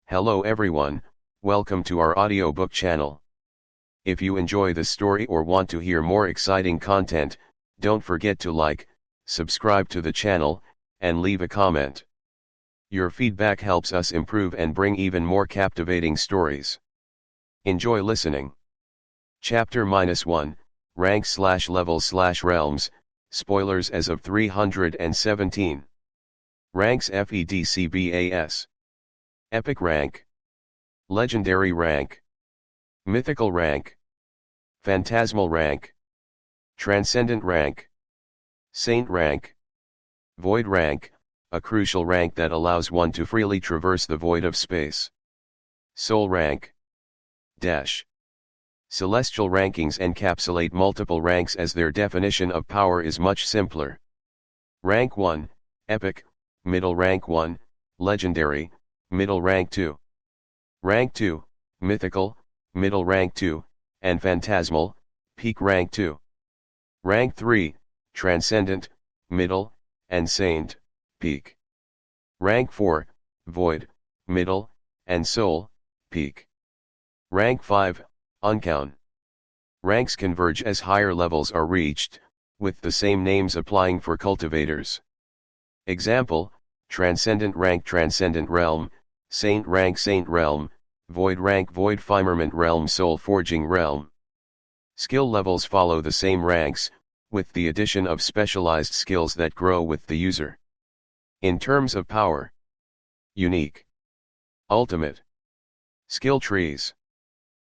Hello everyone, welcome to our audiobook channel. If you enjoy this story or want to hear more exciting content, don't forget to like, subscribe to the channel, and leave a comment. Your feedback helps us improve and bring even more captivating stories. Enjoy listening. Chapter -1, Ranks/Levels/Realms, spoilers as of 317. Ranks FEDCBAS. Epic rank. Legendary rank. Mythical rank. Phantasmal rank. Transcendent rank. Saint rank. Void rank, a crucial rank that allows one to freely traverse the void of space. Soul rank. Dash. Celestial rankings encapsulate multiple ranks as their definition of power is much simpler. Rank 1, Epic, Middle Rank 1, Legendary, Middle Rank 2. Rank 2, Mythical, Middle Rank 2, and Phantasmal, Peak Rank 2. Rank 3, Transcendent, Middle, and Saint, Peak. Rank 4, Void, Middle, and Soul, Peak. Rank 5, Uncown. Ranks converge as higher levels are reached, with the same names applying for cultivators. Example: Transcendent rank Transcendent Realm, Saint rank Saint Realm, Void rank Void Firmament Realm Soul Forging Realm. Skill levels follow the same ranks, with the addition of specialized skills that grow with the user. In terms of power: Unique, Ultimate. Skill trees: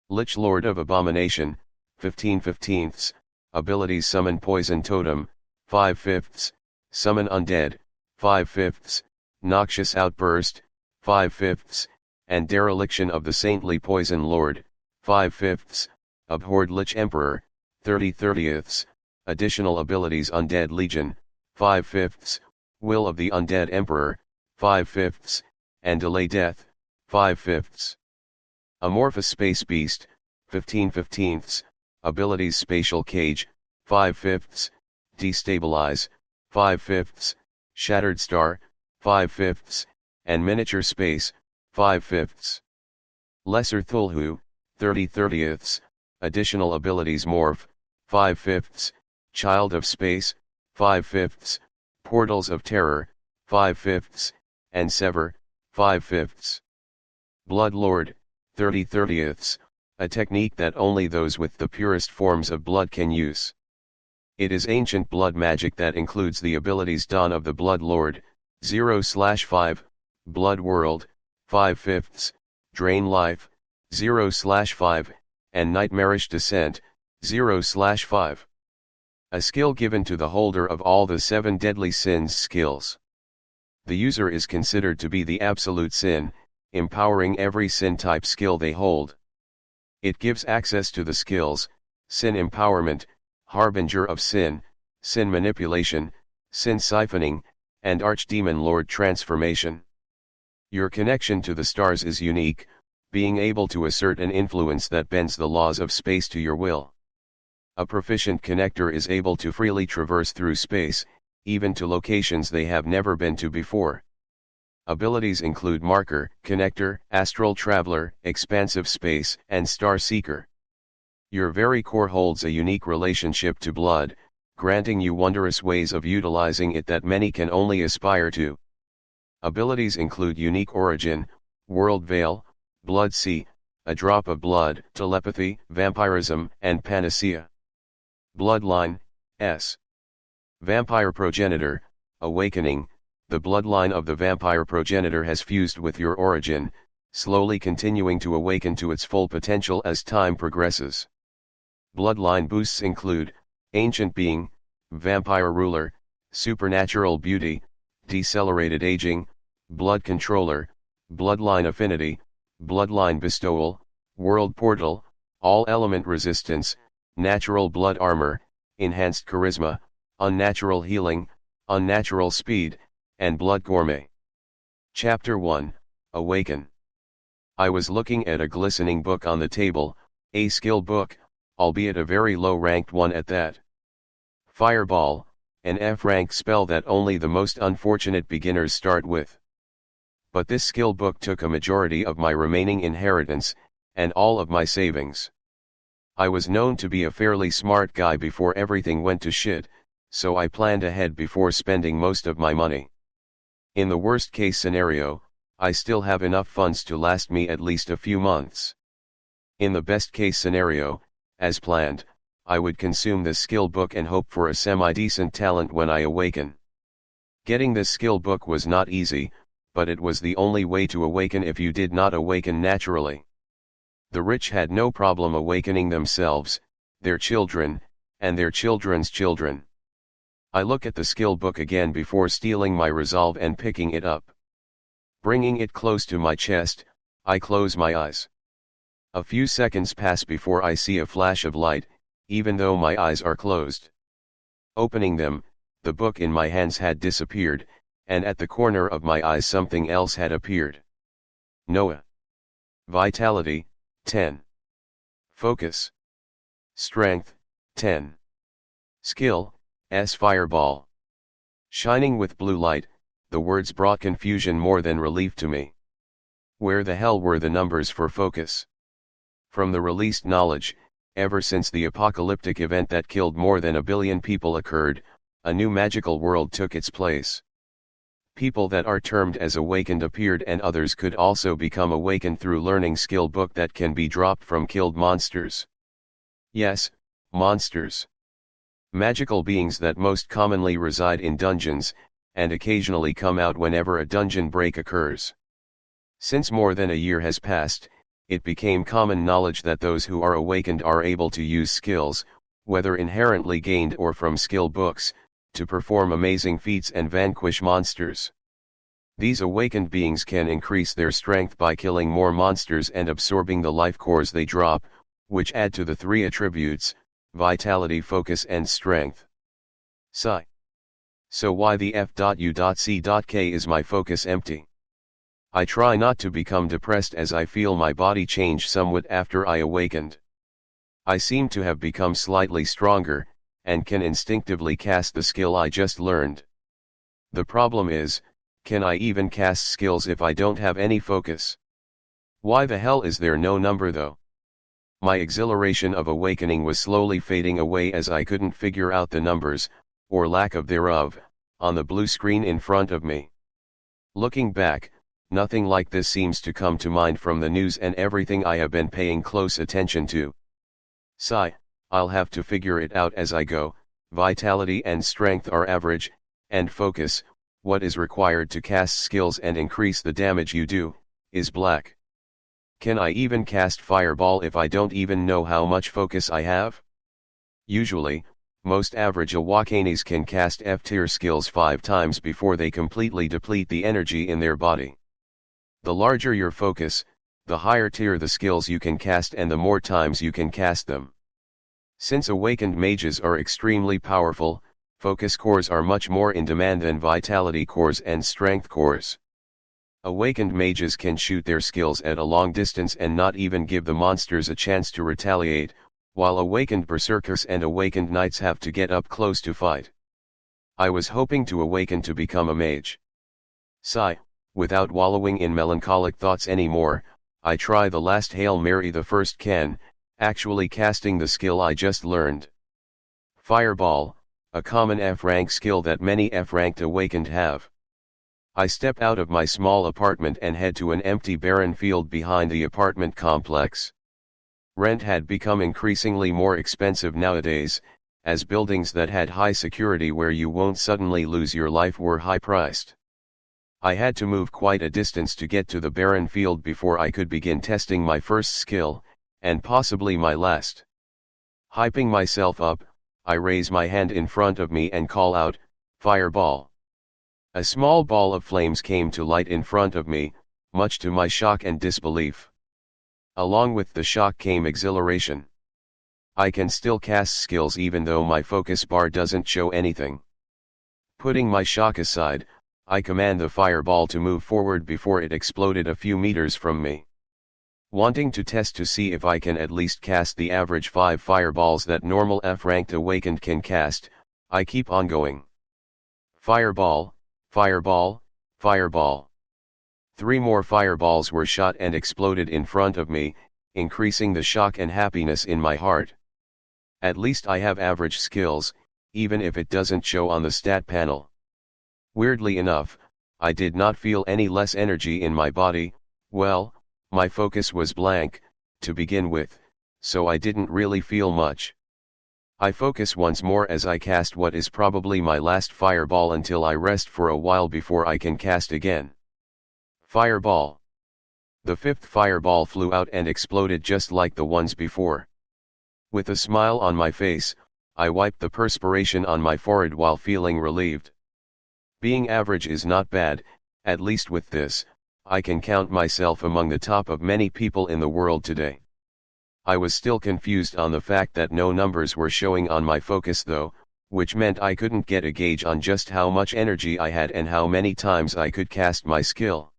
Lich Lord of Abomination, 15/15, abilities Summon Poison Totem, 5/5, Summon Undead, 5/5, Noxious Outburst, 5/5, and Dereliction of the Saintly Poison Lord, 5/5, Abhorred Lich Emperor, 30/30, additional abilities Undead Legion, 5/5, Will of the Undead Emperor, 5/5, and Delay Death, 5/5. Amorphous Space Beast, 15/15, abilities Spatial Cage, 5/5, Destabilize, 5/5, Shattered Star, 5/5, and Miniature Space, 5/5. Lesser Thulhu, 30/30, additional abilities Morph, 5/5, Child of Space, 5/5, Portals of Terror, 5/5, and Sever, 5/5. Blood Lord, 30/30, a technique that only those with the purest forms of blood can use. It is ancient blood magic that includes the abilities Dawn of the Blood Lord, 0/5, Blood World, 5/5, Drain Life, 0/5, and Nightmarish Descent, 0/5. A skill given to the holder of all the 7 deadly sins skills. The user is considered to be the absolute sin, empowering every sin type skill they hold. It gives access to the skills: Sin Empowerment, Harbinger of Sin, Sin Manipulation, Sin Siphoning, and Archdemon Lord Transformation. Your connection to the stars is unique, being able to assert an influence that bends the laws of space to your will. A proficient connector is able to freely traverse through space, even to locations they have never been to before. Abilities include Marker, Connector, Astral Traveler, Expansive Space, and Star Seeker. Your very core holds a unique relationship to blood, granting you wondrous ways of utilizing it that many can only aspire to. Abilities include Unique Origin, World Veil, Blood Sea, A Drop of Blood, Telepathy, Vampirism, and Panacea. Bloodline, S. Vampire Progenitor, Awakening. The bloodline of the vampire progenitor has fused with your origin, slowly continuing to awaken to its full potential as time progresses. Bloodline boosts include Ancient Being, Vampire Ruler, Supernatural Beauty, Decelerated Aging, Blood Controller, Bloodline Affinity, Bloodline Bestowal, World Portal, All Element Resistance, Natural Blood Armor, Enhanced Charisma, Unnatural Healing, Unnatural Speed, and Blood Gourmet. Chapter 1, Awaken. I was looking at a glistening book on the table, a skill book, albeit a very low-ranked one at that. Fireball, an F-rank spell that only the most unfortunate beginners start with. But this skill book took a majority of my remaining inheritance, and all of my savings. I was known to be a fairly smart guy before everything went to shit, so I planned ahead before spending most of my money. In the worst case scenario, I still have enough funds to last me at least a few months. In the best case scenario, as planned, I would consume this skill book and hope for a semi-decent talent when I awaken. Getting this skill book was not easy, but it was the only way to awaken if you did not awaken naturally. The rich had no problem awakening themselves, their children, and their children's children. I look at the skill book again before stealing my resolve and picking it up. Bringing it close to my chest, I close my eyes. A few seconds pass before I see a flash of light, even though my eyes are closed. Opening them, the book in my hands had disappeared, and at the corner of my eyes something else had appeared. Noah. Vitality, 10. Focus. Strength, 10. Skill, S Fireball. Shining with blue light, the words brought confusion more than relief to me. Where the hell were the numbers for focus? From the released knowledge, ever since the apocalyptic event that killed more than 1 billion people occurred, a new magical world took its place. People that are termed as awakened appeared, and others could also become awakened through learning skill book that can be dropped from killed monsters. Yes, monsters. Magical beings that most commonly reside in dungeons, and occasionally come out whenever a dungeon break occurs. Since more than a year has passed, it became common knowledge that those who are awakened are able to use skills, whether inherently gained or from skill books, to perform amazing feats and vanquish monsters. These awakened beings can increase their strength by killing more monsters and absorbing the life cores they drop, which add to the 3 attributes, vitality, focus and strength. Sigh. So why the f.u.c.k is my focus empty? I try not to become depressed as I feel my body change somewhat after I awakened. I seem to have become slightly stronger, and can instinctively cast the skill I just learned. The problem is, can I even cast skills if I don't have any focus? Why the hell is there no number though? My exhilaration of awakening was slowly fading away as I couldn't figure out the numbers, or lack of thereof, on the blue screen in front of me. Looking back, nothing like this seems to come to mind from the news and everything I have been paying close attention to. Sigh, I'll have to figure it out as I go. Vitality and strength are average, and focus, what is required to cast skills and increase the damage you do, is black. Can I even cast Fireball if I don't even know how much focus I have? Usually, most average Awakanis can cast F-tier skills 5 times before they completely deplete the energy in their body. The larger your focus, the higher tier the skills you can cast and the more times you can cast them. Since awakened mages are extremely powerful, focus cores are much more in demand than vitality cores and strength cores. Awakened mages can shoot their skills at a long distance and not even give the monsters a chance to retaliate, while awakened berserkers and awakened knights have to get up close to fight. I was hoping to awaken to become a mage. Sigh, without wallowing in melancholic thoughts anymore, I try the last Hail Mary the first can, actually casting the skill I just learned. Fireball, a common F-rank skill that many F-ranked awakened have. I step out of my small apartment and head to an empty barren field behind the apartment complex. Rent had become increasingly more expensive nowadays, as buildings that had high security where you won't suddenly lose your life were high-priced. I had to move quite a distance to get to the barren field before I could begin testing my first skill, and possibly my last. Hyping myself up, I raise my hand in front of me and call out, "Fireball." A small ball of flames came to light in front of me, much to my shock and disbelief. Along with the shock came exhilaration. I can still cast skills even though my focus bar doesn't show anything. Putting my shock aside, I command the fireball to move forward before it exploded a few meters from me. Wanting to test to see if I can at least cast the average 5 fireballs that normal F-ranked awakened can cast, I keep on going. Fireball, fireball, fireball. 3 more fireballs were shot and exploded in front of me, increasing the shock and happiness in my heart. At least I have average skills, even if it doesn't show on the stat panel. Weirdly enough, I did not feel any less energy in my body. Well, my focus was blank, to begin with, so I didn't really feel much. I focus once more as I cast what is probably my last fireball until I rest for a while before I can cast again. Fireball. The 5th fireball flew out and exploded just like the ones before. With a smile on my face, I wiped the perspiration on my forehead while feeling relieved. Being average is not bad, at least with this, I can count myself among the top of many people in the world today. I was still confused on the fact that no numbers were showing on my focus though, which meant I couldn't get a gauge on just how much energy I had and how many times I could cast my skill.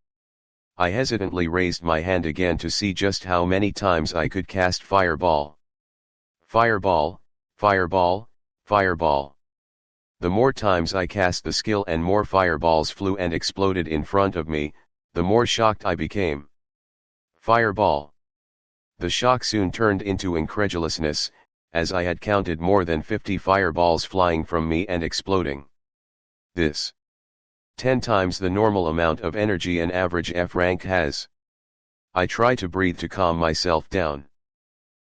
I hesitantly raised my hand again to see just how many times I could cast Fireball. Fireball, Fireball, Fireball. The more times I cast the skill and more fireballs flew and exploded in front of me, the more shocked I became. Fireball. The shock soon turned into incredulousness, as I had counted more than 50 fireballs flying from me and exploding. This 10 times the normal amount of energy an average F rank has. I try to breathe to calm myself down.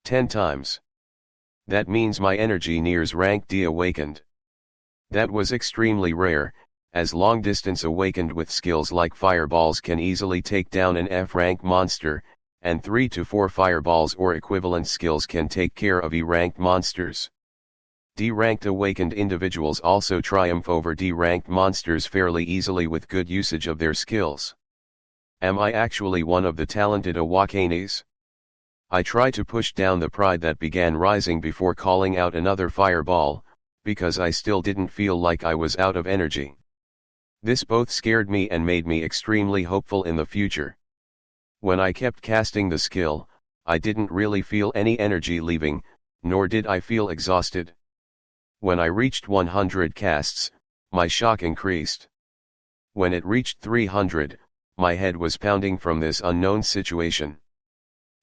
10 times. That means my energy nears rank D awakened. That was extremely rare, as long distance awakened with skills like fireballs can easily take down an F rank monster, and 3 to 4 fireballs or equivalent skills can take care of E-ranked monsters. D-ranked awakened individuals also triumph over D-ranked monsters fairly easily with good usage of their skills. Am I actually one of the talented Awakanes? I try to push down the pride that began rising before calling out another fireball, because I still didn't feel like I was out of energy. This both scared me and made me extremely hopeful in the future. When I kept casting the skill, I didn't really feel any energy leaving, nor did I feel exhausted. When I reached 100 casts, my shock increased. When it reached 300, my head was pounding from this unknown situation.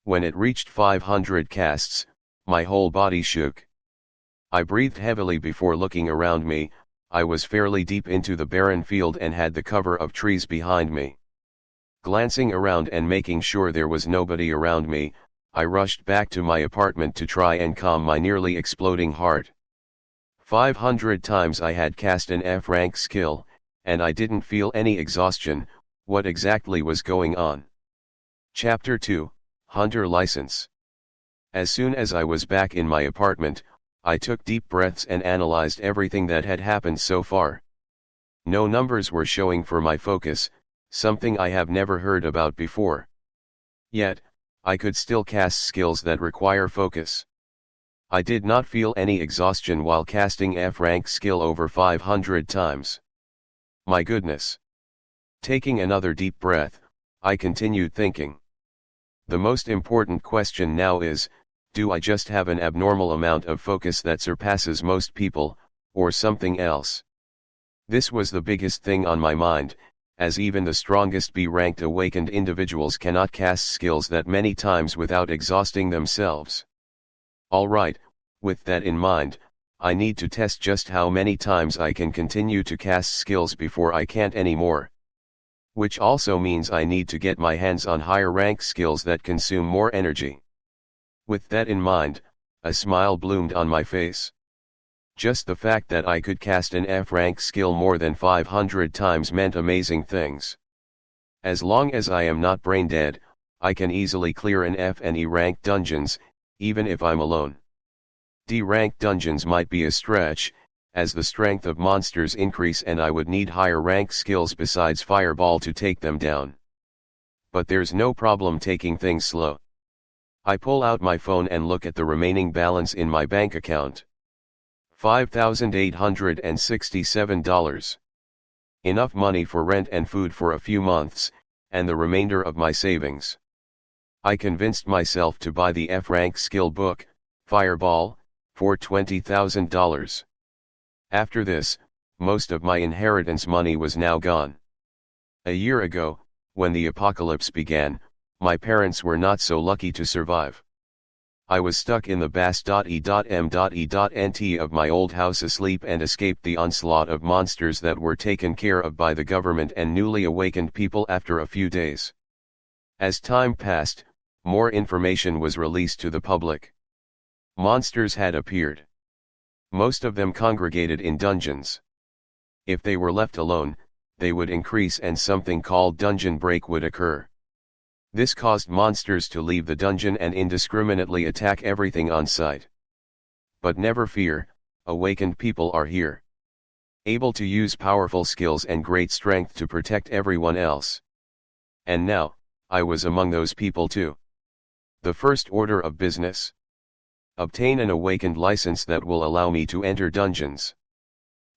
When it reached 500 casts, my whole body shook. I breathed heavily before looking around me. I was fairly deep into the barren field and had the cover of trees behind me. Glancing around and making sure there was nobody around me, I rushed back to my apartment to try and calm my nearly exploding heart. 500 times I had cast an F-rank skill, and I didn't feel any exhaustion. What exactly was going on? Chapter 2, Hunter License. As soon as I was back in my apartment, I took deep breaths and analyzed everything that had happened so far. No numbers were showing for my focus, something I have never heard about before. Yet, I could still cast skills that require focus. I did not feel any exhaustion while casting F-rank skill over 500 times. My goodness. Taking another deep breath, I continued thinking. The most important question now is, do I just have an abnormal amount of focus that surpasses most people, or something else? This was the biggest thing on my mind, as even the strongest B-ranked awakened individuals cannot cast skills that many times without exhausting themselves. Alright, with that in mind, I need to test just how many times I can continue to cast skills before I can't anymore. Which also means I need to get my hands on higher rank skills that consume more energy. With that in mind, a smile bloomed on my face. Just the fact that I could cast an F-rank skill more than 500 times meant amazing things. As long as I am not brain dead, I can easily clear an F and E rank dungeons, even if I'm alone. D rank dungeons might be a stretch, as the strength of monsters increase and I would need higher rank skills besides Fireball to take them down. But there's no problem taking things slow. I pull out my phone and look at the remaining balance in my bank account. $5,867. Enough money for rent and food for a few months, and the remainder of my savings. I convinced myself to buy the F-rank skill book, Fireball, for $20,000. After this, most of my inheritance money was now gone. A year ago, when the apocalypse began, my parents were not so lucky to survive. I was stuck in the bas.e.m.e.nt of my old house asleep and escaped the onslaught of monsters that were taken care of by the government and newly awakened people after a few days. As time passed, more information was released to the public. Monsters had appeared. Most of them congregated in dungeons. If they were left alone, they would increase and something called dungeon break would occur. This caused monsters to leave the dungeon and indiscriminately attack everything on sight. But never fear, awakened people are here. Able to use powerful skills and great strength to protect everyone else. And now, I was among those people too. The first order of business. Obtain an awakened license that will allow me to enter dungeons.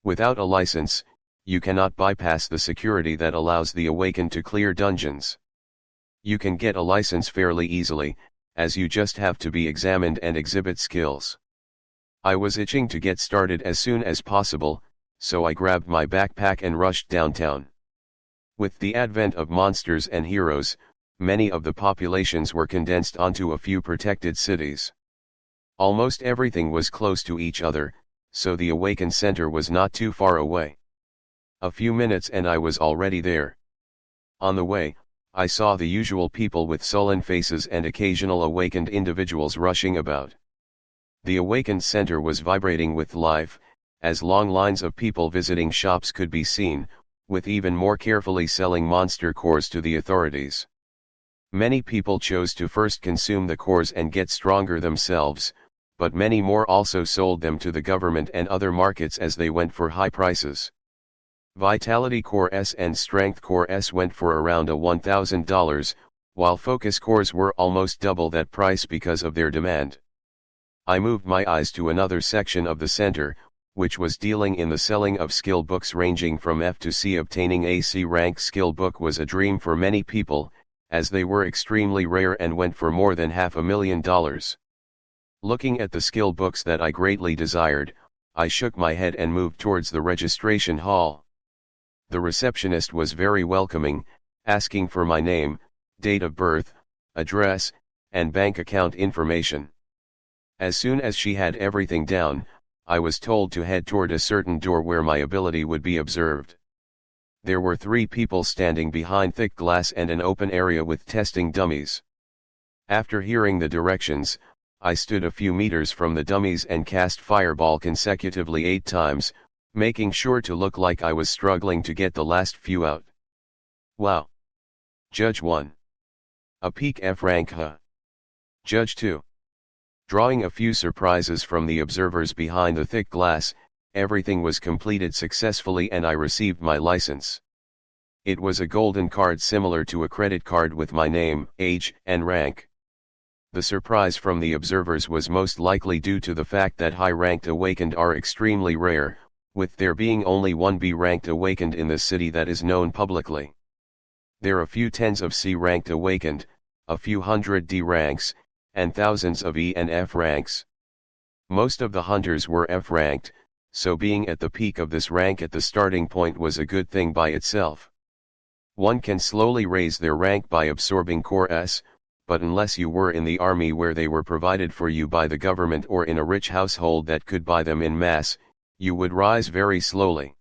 Without a license, you cannot bypass the security that allows the awakened to clear dungeons. You can get a license fairly easily, as you just have to be examined and exhibit skills. I was itching to get started as soon as possible, so I grabbed my backpack and rushed downtown. With the advent of monsters and heroes, many of the populations were condensed onto a few protected cities. Almost everything was close to each other, so the awakened center was not too far away. A few minutes and I was already there. On the way, I saw the usual people with sullen faces and occasional awakened individuals rushing about. The awakened center was vibrating with life, as long lines of people visiting shops could be seen, with even more carefully selling monster cores to the authorities. Many people chose to first consume the cores and get stronger themselves, but many more also sold them to the government and other markets as they went for high prices. Vitality Core S and Strength Core S went for around $1,000, while Focus Cores were almost double that price because of their demand. I moved my eyes to another section of the center, which was dealing in the selling of skill books ranging from F to C. Obtaining a C rank skill book was a dream for many people, as they were extremely rare and went for more than $500,000. Looking at the skill books that I greatly desired, I shook my head and moved towards the registration hall. The receptionist was very welcoming, asking for my name, date of birth, address, and bank account information. As soon as she had everything down, I was told to head toward a certain door where my ability would be observed. There were 3 people standing behind thick glass and an open area with testing dummies. After hearing the directions, I stood a few meters from the dummies and cast fireball consecutively 8 times, making sure to look like I was struggling to get the last few out. Wow! Judge 1. A peak F rank huh? Judge 2. Drawing a few surprises from the observers behind the thick glass, everything was completed successfully and I received my license. It was a golden card similar to a credit card with my name, age, and rank. The surprise from the observers was most likely due to the fact that high-ranked awakened are extremely rare, with there being only one B-ranked awakened in the city that is known publicly. There are a few tens of C-ranked awakened, a few hundred D ranks, and thousands of E and F ranks. Most of the hunters were F ranked, so being at the peak of this rank at the starting point was a good thing by itself. One can slowly raise their rank by absorbing Core S, but unless you were in the army where they were provided for you by the government or in a rich household that could buy them in mass, you would rise very slowly.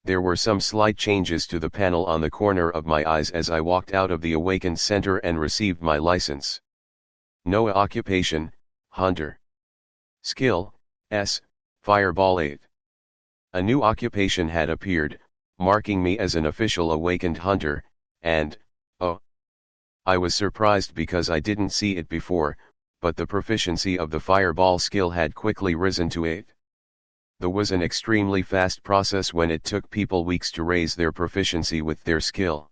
There were some slight changes to the panel on the corner of my eyes as I walked out of the awakened center and received my license. No occupation, hunter. Skill, S, Fireball 8. A new occupation had appeared, marking me as an official awakened hunter, and, oh, I was surprised because I didn't see it before, but the proficiency of the Fireball skill had quickly risen to 8. There was an extremely fast process when it took people weeks to raise their proficiency with their skill.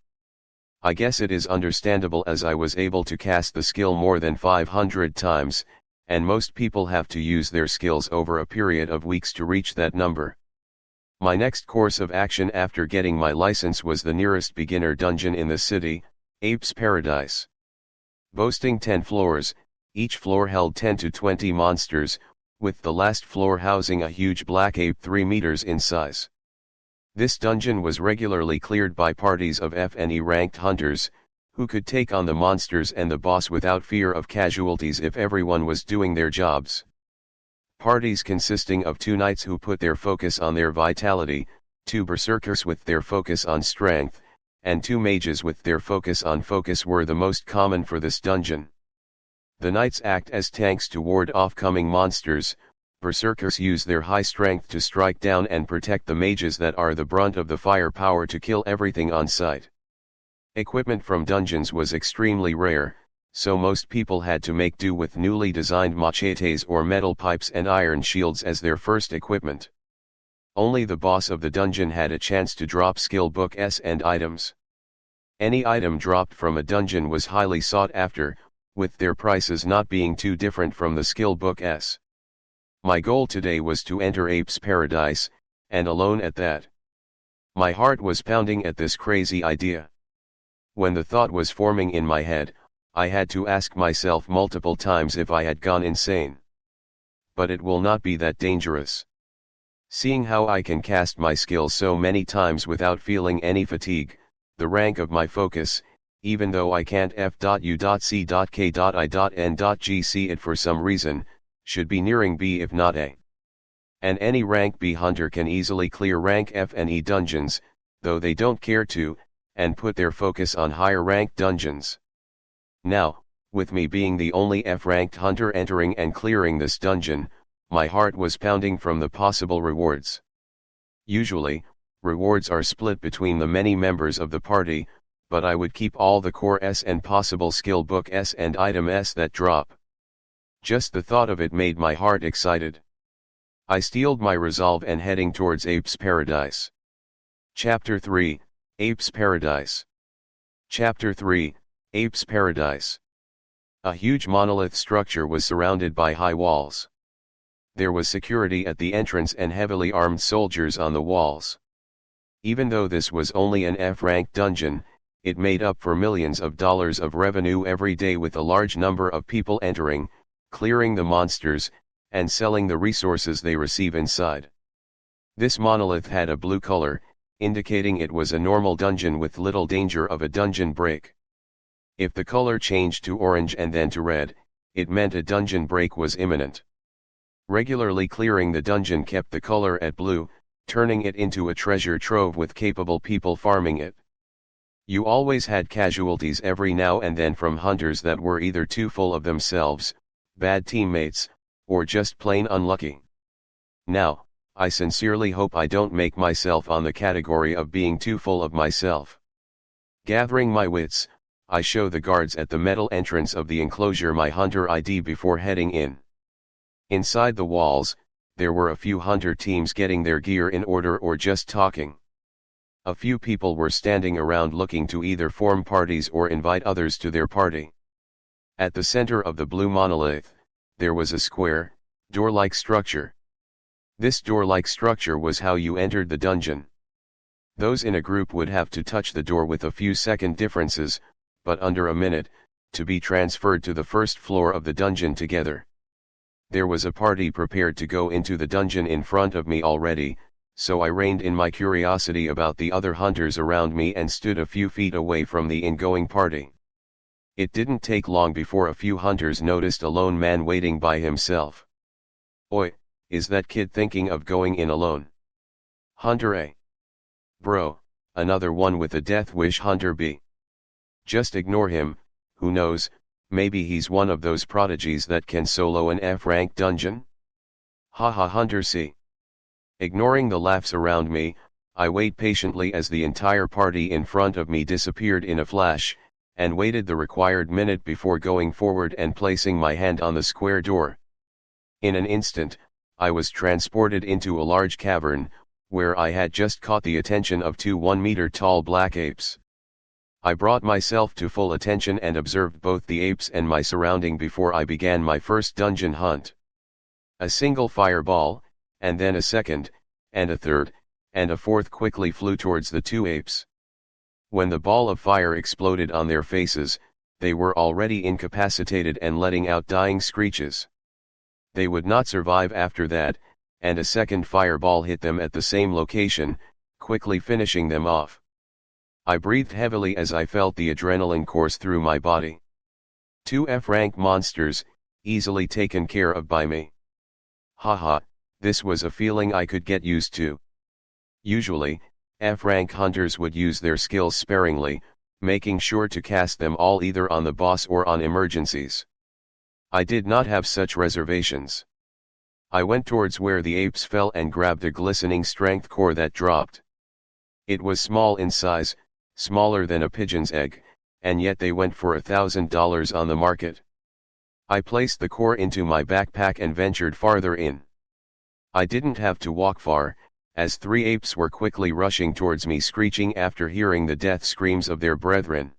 I guess it is understandable as I was able to cast the skill more than 500 times, and most people have to use their skills over a period of weeks to reach that number. My next course of action after getting my license was the nearest beginner dungeon in the city, Ape's Paradise. Boasting 10 floors, each floor held 10 to 20 monsters, with the last floor housing a huge black ape 3 meters in size. This dungeon was regularly cleared by parties of F and E ranked hunters, who could take on the monsters and the boss without fear of casualties if everyone was doing their jobs. Parties consisting of 2 knights who put their focus on their vitality, 2 berserkers with their focus on strength, and 2 mages with their focus on focus were the most common for this dungeon. The knights act as tanks to ward off coming monsters, berserkers use their high strength to strike down and protect the mages that are the brunt of the firepower to kill everything on sight. Equipment from dungeons was extremely rare, so most people had to make do with newly designed machetes or metal pipes and iron shields as their first equipment. Only the boss of the dungeon had a chance to drop skill book S and items. Any item dropped from a dungeon was highly sought after, with their prices not being too different from the skill book S. My goal today was to enter Ape's Paradise, and alone at that. My heart was pounding at this crazy idea. When the thought was forming in my head, I had to ask myself multiple times if I had gone insane. But it will not be that dangerous. Seeing how I can cast my skills so many times without feeling any fatigue, the rank of my focus, even though I can't F.U.C.K.I.N.G.C it for some reason, should be nearing B if not A. And any rank B hunter can easily clear rank F and E dungeons, though they don't care to, and put their focus on higher ranked dungeons. Now, with me being the only F-ranked hunter entering and clearing this dungeon, my heart was pounding from the possible rewards. Usually, rewards are split between the many members of the party, but I would keep all the core S and possible skill book S and item S that drop. Just the thought of it made my heart excited. I steeled my resolve and heading towards Ape's Paradise. Chapter 3, Ape's Paradise. Chapter 3, Ape's Paradise. A huge monolith structure was surrounded by high walls. There was security at the entrance and heavily armed soldiers on the walls. Even though this was only an F-ranked dungeon, it made up for millions of dollars of revenue every day with a large number of people entering, clearing the monsters, and selling the resources they receive inside. This monolith had a blue color, indicating it was a normal dungeon with little danger of a dungeon break. If the color changed to orange and then to red, it meant a dungeon break was imminent. Regularly clearing the dungeon kept the color at blue, turning it into a treasure trove with capable people farming it. You always had casualties every now and then from hunters that were either too full of themselves, bad teammates, or just plain unlucky. Now, I sincerely hope I don't make myself on the category of being too full of myself. Gathering my wits, I show the guards at the metal entrance of the enclosure my hunter ID before heading in. Inside the walls, there were a few hunter teams getting their gear in order or just talking. A few people were standing around looking to either form parties or invite others to their party. At the center of the blue monolith, there was a square, door-like structure. This door-like structure was how you entered the dungeon. Those in a group would have to touch the door with a few second differences, but under a minute, to be transferred to the first floor of the dungeon together. There was a party prepared to go into the dungeon in front of me already, so I reined in my curiosity about the other hunters around me and stood a few feet away from the ingoing party. It didn't take long before a few hunters noticed a lone man waiting by himself. Oi, is that kid thinking of going in alone? Hunter A. Bro, another one with a death wish. Hunter B. Just ignore him, who knows, maybe he's one of those prodigies that can solo an F-rank dungeon? Haha. Hunter C. Ignoring the laughs around me, I wait patiently as the entire party in front of me disappeared in a flash, and waited the required minute before going forward and placing my hand on the square door. In an instant, I was transported into a large cavern, where I had just caught the attention of 2 1-meter-tall black apes. I brought myself to full attention and observed both the apes and my surrounding before I began my first dungeon hunt. A single fireball, and then a second, and a third, and a fourth quickly flew towards the 2 apes. When the ball of fire exploded on their faces, they were already incapacitated and letting out dying screeches. They would not survive after that, and a second fireball hit them at the same location, quickly finishing them off. I breathed heavily as I felt the adrenaline course through my body. 2 F-rank monsters, easily taken care of by me. Haha, this was a feeling I could get used to. Usually, F-rank hunters would use their skills sparingly, making sure to cast them all either on the boss or on emergencies. I did not have such reservations. I went towards where the apes fell and grabbed a glistening strength core that dropped. It was small in size, smaller than a pigeon's egg, and yet they went for $1,000 on the market. I placed the core into my backpack and ventured farther in. I didn't have to walk far, as 3 apes were quickly rushing towards me, screeching after hearing the death screams of their brethren.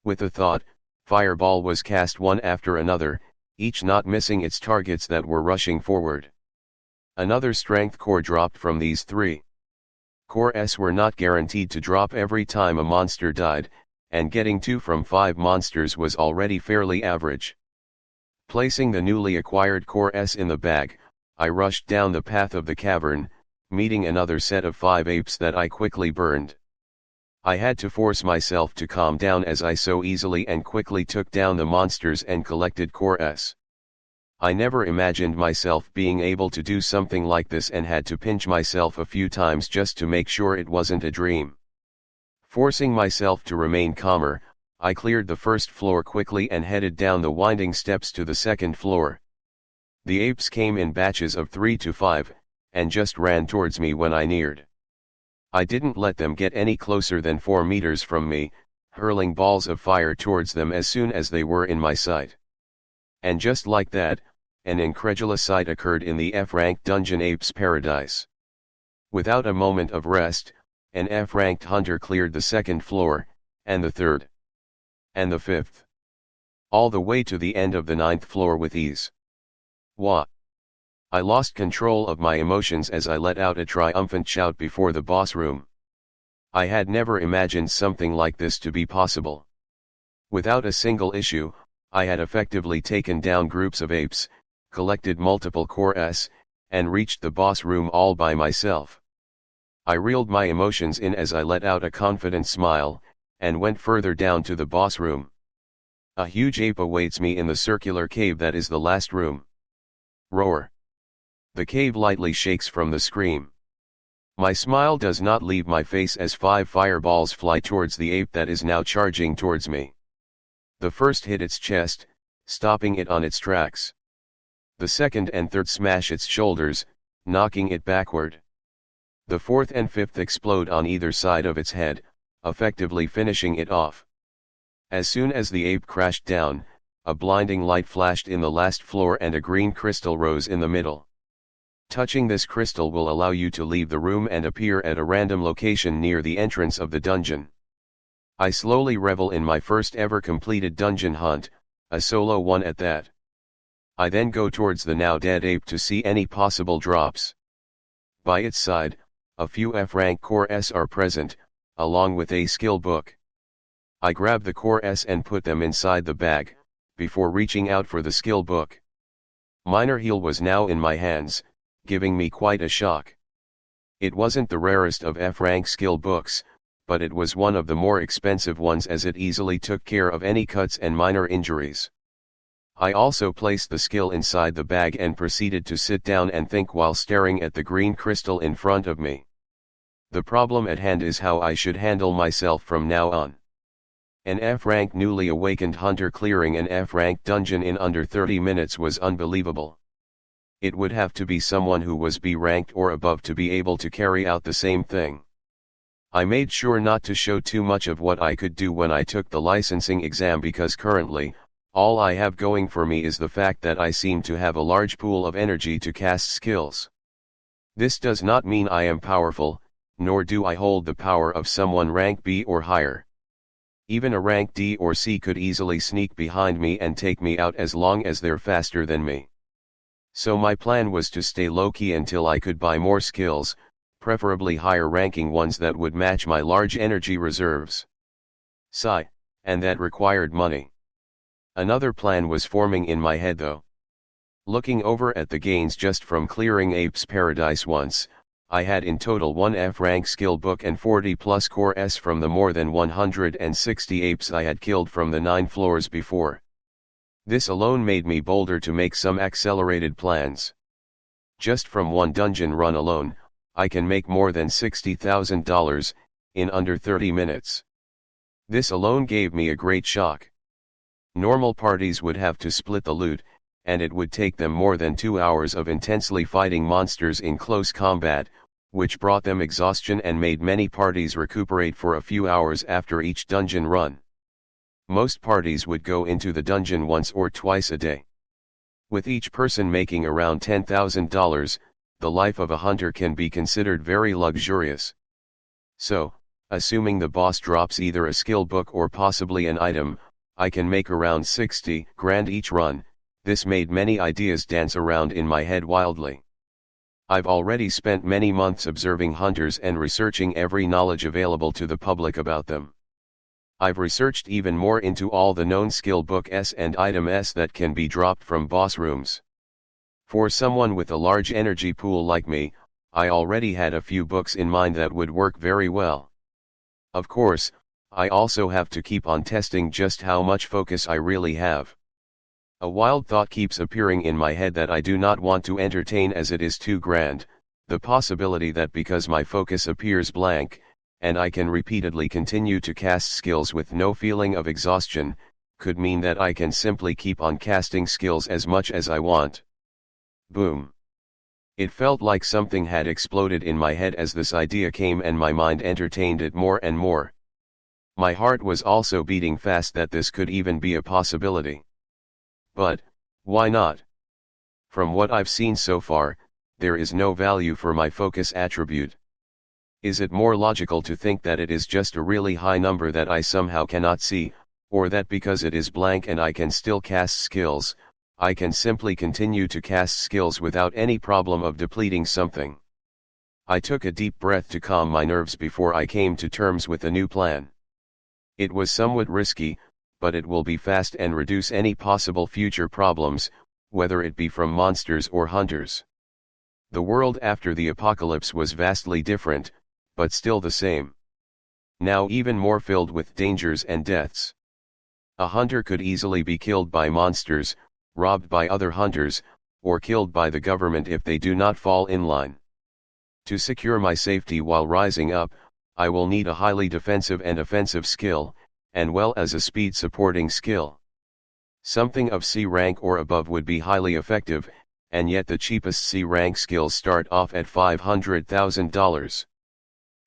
With a thought, fireball was cast one after another, each not missing its targets that were rushing forward. Another strength core dropped from these 3. Cores were not guaranteed to drop every time a monster died, and getting 2 from 5 monsters was already fairly average. Placing the newly acquired cores in the bag, I rushed down the path of the cavern, meeting another set of 5 apes that I quickly burned. I had to force myself to calm down as I so easily and quickly took down the monsters and collected cores. I never imagined myself being able to do something like this and had to pinch myself a few times just to make sure it wasn't a dream. Forcing myself to remain calmer, I cleared the first floor quickly and headed down the winding steps to the second floor. The apes came in batches of 3 to 5, and just ran towards me when I neared. I didn't let them get any closer than 4 meters from me, hurling balls of fire towards them as soon as they were in my sight. And just like that, an incredulous sight occurred in the F-ranked dungeon Ape's Paradise. Without a moment of rest, an F-ranked hunter cleared the second floor, and the third, and the fifth, all the way to the end of the 9th floor with ease. Wah! I lost control of my emotions as I let out a triumphant shout before the boss room. I had never imagined something like this to be possible. Without a single issue, I had effectively taken down groups of apes, collected multiple cores, and reached the boss room all by myself. I reeled my emotions in as I let out a confident smile, and went further down to the boss room. A huge ape awaits me in the circular cave that is the last room. Roar! The cave lightly shakes from the scream. My smile does not leave my face as 5 fireballs fly towards the ape that is now charging towards me. The first hit its chest, stopping it on its tracks. The second and third smash its shoulders, knocking it backward. The fourth and fifth explode on either side of its head, effectively finishing it off. As soon as the ape crashed down, a blinding light flashed in the last floor and a green crystal rose in the middle. Touching this crystal will allow you to leave the room and appear at a random location near the entrance of the dungeon. I slowly revel in my first ever completed dungeon hunt, a solo one at that. I then go towards the now dead ape to see any possible drops. By its side, a few F-rank cores are present, along with a skill book. I grab the cores and put them inside the bag, before reaching out for the skill book. Minor Heal was now in my hands, giving me quite a shock. It wasn't the rarest of F-rank skill books, but it was one of the more expensive ones as it easily took care of any cuts and minor injuries. I also placed the skill inside the bag and proceeded to sit down and think while staring at the green crystal in front of me. The problem at hand is how I should handle myself from now on. An F-rank newly awakened hunter clearing an F-rank dungeon in under 30 minutes was unbelievable. It would have to be someone who was B-ranked or above to be able to carry out the same thing. I made sure not to show too much of what I could do when I took the licensing exam because currently, all I have going for me is the fact that I seem to have a large pool of energy to cast skills. This does not mean I am powerful, nor do I hold the power of someone rank B or higher. Even a rank D or C could easily sneak behind me and take me out as long as they're faster than me. So my plan was to stay low-key until I could buy more skills, preferably higher ranking ones that would match my large energy reserves. Sigh, and that required money. Another plan was forming in my head though. Looking over at the gains just from clearing Ape's Paradise once, I had in total 1 F rank skill book and 40 plus core S from the more than 160 apes I had killed from the 9 floors before. This alone made me bolder to make some accelerated plans. Just from one dungeon run alone, I can make more than $60,000 in under 30 minutes. This alone gave me a great shock. Normal parties would have to split the loot, and it would take them more than 2 hours of intensely fighting monsters in close combat, which brought them exhaustion and made many parties recuperate for a few hours after each dungeon run. Most parties would go into the dungeon once or twice a day. With each person making around $10,000, the life of a hunter can be considered very luxurious. So, assuming the boss drops either a skill book or possibly an item, I can make around 60 grand each run. This made many ideas dance around in my head wildly. I've already spent many months observing hunters and researching every knowledge available to the public about them. I've researched even more into all the known skill book S and item S that can be dropped from boss rooms. For someone with a large energy pool like me, I already had a few books in mind that would work very well. Of course, I also have to keep on testing just how much focus I really have. A wild thought keeps appearing in my head that I do not want to entertain as it is too grand, the possibility that because my focus appears blank, and I can repeatedly continue to cast skills with no feeling of exhaustion, could mean that I can simply keep on casting skills as much as I want. Boom. It felt like something had exploded in my head as this idea came and my mind entertained it more and more. My heart was also beating fast that this could even be a possibility. But, why not? From what I've seen so far, there is no value for my focus attribute. Is it more logical to think that it is just a really high number that I somehow cannot see, or that because it is blank and I can still cast skills, I can simply continue to cast skills without any problem of depleting something? I took a deep breath to calm my nerves before I came to terms with a new plan. It was somewhat risky, but it will be fast and reduce any possible future problems, whether it be from monsters or hunters. The world after the apocalypse was vastly different, but still the same. Now even more filled with dangers and deaths. A hunter could easily be killed by monsters, robbed by other hunters, or killed by the government if they do not fall in line. To secure my safety while rising up, I will need a highly defensive and offensive skill, and well as a speed supporting skill. Something of C rank or above would be highly effective, and yet the cheapest C rank skills start off at $500,000.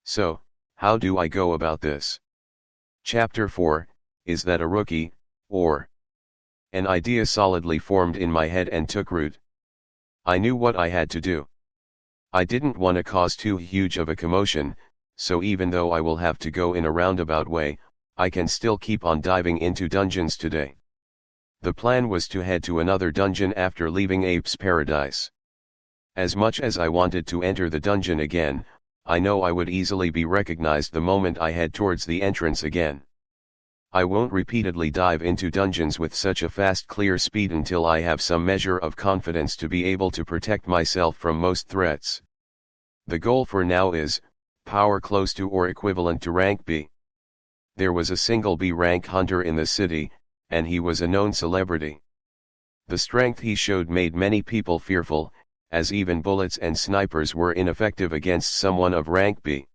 So, how do I go about this? Chapter 4, Is that a rookie, or? An idea solidly formed in my head and took root. I knew what I had to do. I didn't want to cause too huge of a commotion, so even though I will have to go in a roundabout way, I can still keep on diving into dungeons today. The plan was to head to another dungeon after leaving Ape's Paradise. As much as I wanted to enter the dungeon again, I know I would easily be recognized the moment I head towards the entrance again. I won't repeatedly dive into dungeons with such a fast clear speed until I have some measure of confidence to be able to protect myself from most threats. The goal for now is, power close to or equivalent to rank B. There was a single B rank hunter in the city, and he was a known celebrity. The strength he showed made many people fearful, as even bullets and snipers were ineffective against someone of rank B.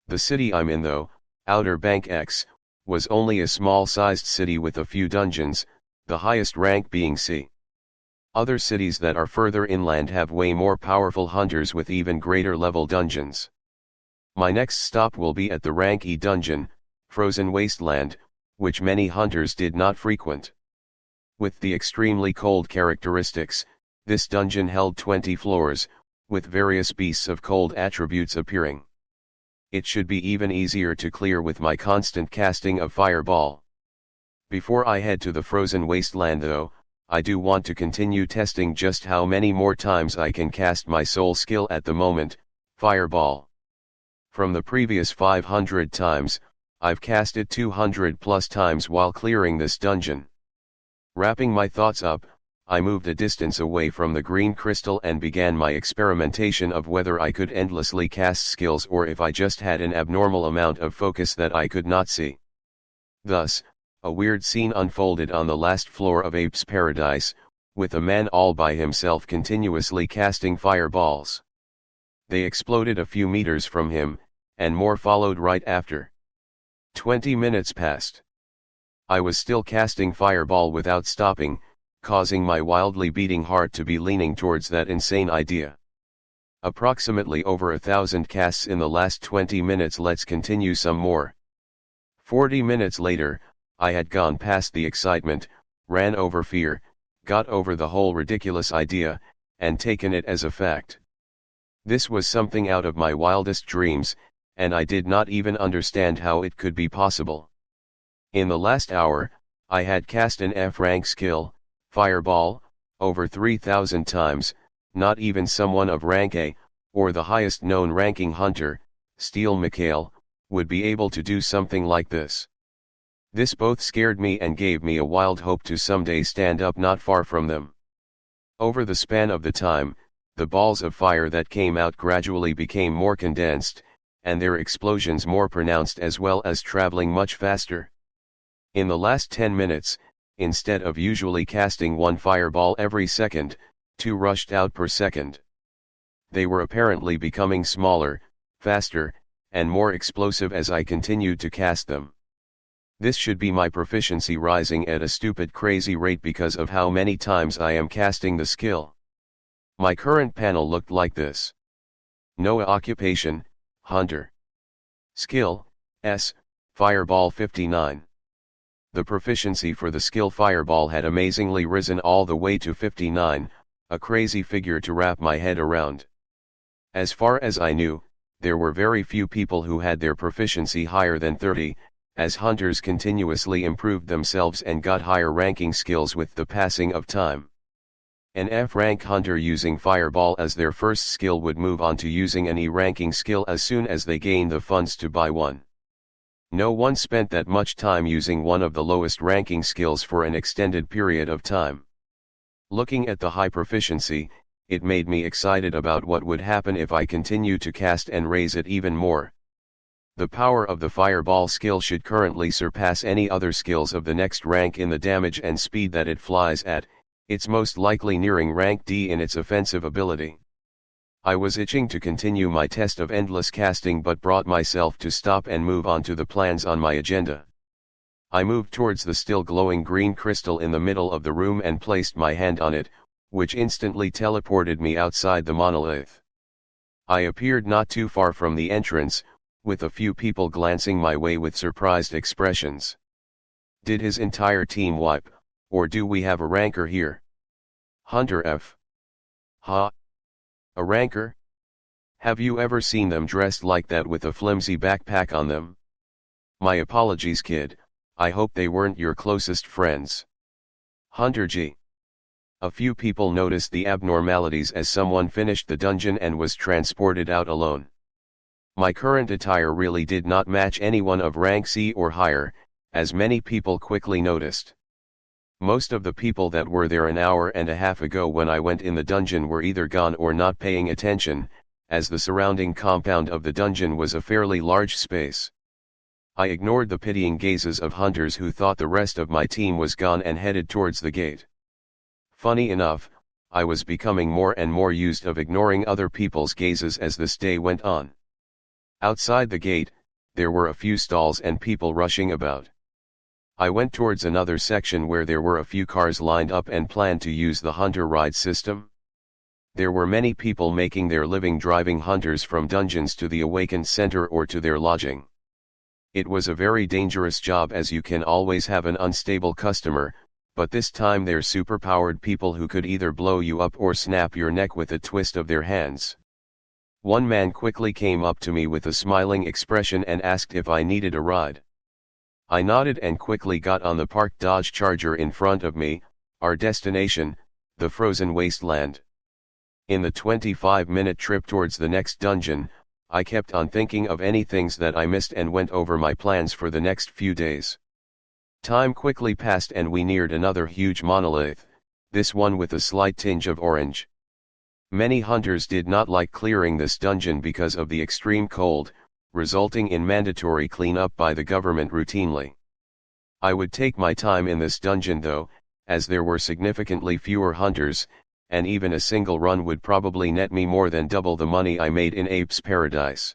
The city I'm in though, Outer Bank X, was only a small-sized city with a few dungeons, the highest rank being C. Other cities that are further inland have way more powerful hunters with even greater level dungeons. My next stop will be at the rank E dungeon, Frozen Wasteland, which many hunters did not frequent. With the extremely cold characteristics, this dungeon held 20 floors, with various beasts of cold attributes appearing. It should be even easier to clear with my constant casting of fireball. Before I head to the Frozen Wasteland though, I do want to continue testing just how many more times I can cast my sole skill at the moment, fireball. From the previous 500 times, I've cast it 200 plus times while clearing this dungeon. Wrapping my thoughts up, I moved a distance away from the green crystal and began my experimentation of whether I could endlessly cast skills or if I just had an abnormal amount of focus that I could not see. Thus, a weird scene unfolded on the last floor of Ape's Paradise, with a man all by himself continuously casting fireballs. They exploded a few meters from him, and more followed right after. 20 minutes passed. I was still casting fireball without stopping, causing my wildly beating heart to be leaning towards that insane idea. Approximately over 1,000 casts in the last 20 minutes. Let's continue some more. 40 minutes later, I had gone past the excitement, ran over fear, got over the whole ridiculous idea, and taken it as a fact. This was something out of my wildest dreams, and I did not even understand how it could be possible. In the last hour, I had cast an F-rank skill, Fireball, over 3,000 times. Not even someone of rank A, or the highest known ranking hunter, Steel Mikhail, would be able to do something like this. This both scared me and gave me a wild hope to someday stand up not far from them. Over the span of the time, the balls of fire that came out gradually became more condensed, and their explosions more pronounced as well as traveling much faster. In the last 10 minutes, instead of usually casting one fireball every second, 2 rushed out per second. They were apparently becoming smaller, faster, and more explosive as I continued to cast them. This should be my proficiency rising at a stupid crazy rate because of how many times I am casting the skill. My current panel looked like this. Noah occupation, Hunter. Skill, S, Fireball 59. The proficiency for the skill Fireball had amazingly risen all the way to 59, a crazy figure to wrap my head around. As far as I knew, there were very few people who had their proficiency higher than 30, as hunters continuously improved themselves and got higher ranking skills with the passing of time. An F-rank hunter using Fireball as their first skill would move on to using an E-ranking skill as soon as they gained the funds to buy one. No one spent that much time using one of the lowest ranking skills for an extended period of time. Looking at the high proficiency, it made me excited about what would happen if I continue to cast and raise it even more. The power of the Fireball skill should currently surpass any other skills of the next rank in the damage and speed that it flies at. It's most likely nearing rank D in its offensive ability. I was itching to continue my test of endless casting but brought myself to stop and move on to the plans on my agenda. I moved towards the still glowing green crystal in the middle of the room and placed my hand on it, which instantly teleported me outside the monolith. I appeared not too far from the entrance, with a few people glancing my way with surprised expressions. Did his entire team wipe, or do we have a ranker here? Hunter F. Ha! A ranker? Have you ever seen them dressed like that with a flimsy backpack on them? My apologies, kid, I hope they weren't your closest friends. Hunter G. A few people noticed the abnormalities as someone finished the dungeon and was transported out alone. My current attire really did not match anyone of rank C or higher, as many people quickly noticed. Most of the people that were there an hour and a half ago when I went in the dungeon were either gone or not paying attention, as the surrounding compound of the dungeon was a fairly large space. I ignored the pitying gazes of hunters who thought the rest of my team was gone and headed towards the gate. Funny enough, I was becoming more and more used of ignoring other people's gazes as this day went on. Outside the gate, there were a few stalls and people rushing about. I went towards another section where there were a few cars lined up and planned to use the hunter ride system. There were many people making their living driving hunters from dungeons to the awakened center or to their lodging. It was a very dangerous job as you can always have an unstable customer, but this time they're superpowered people who could either blow you up or snap your neck with a twist of their hands. One man quickly came up to me with a smiling expression and asked if I needed a ride. I nodded and quickly got on the parked Dodge Charger in front of me, our destination, the frozen wasteland. In the 25-minute trip towards the next dungeon, I kept on thinking of any things that I missed and went over my plans for the next few days. Time quickly passed and we neared another huge monolith, this one with a slight tinge of orange. Many hunters did not like clearing this dungeon because of the extreme cold, resulting in mandatory cleanup by the government routinely. I would take my time in this dungeon though, as there were significantly fewer hunters, and even a single run would probably net me more than double the money I made in Ape's Paradise.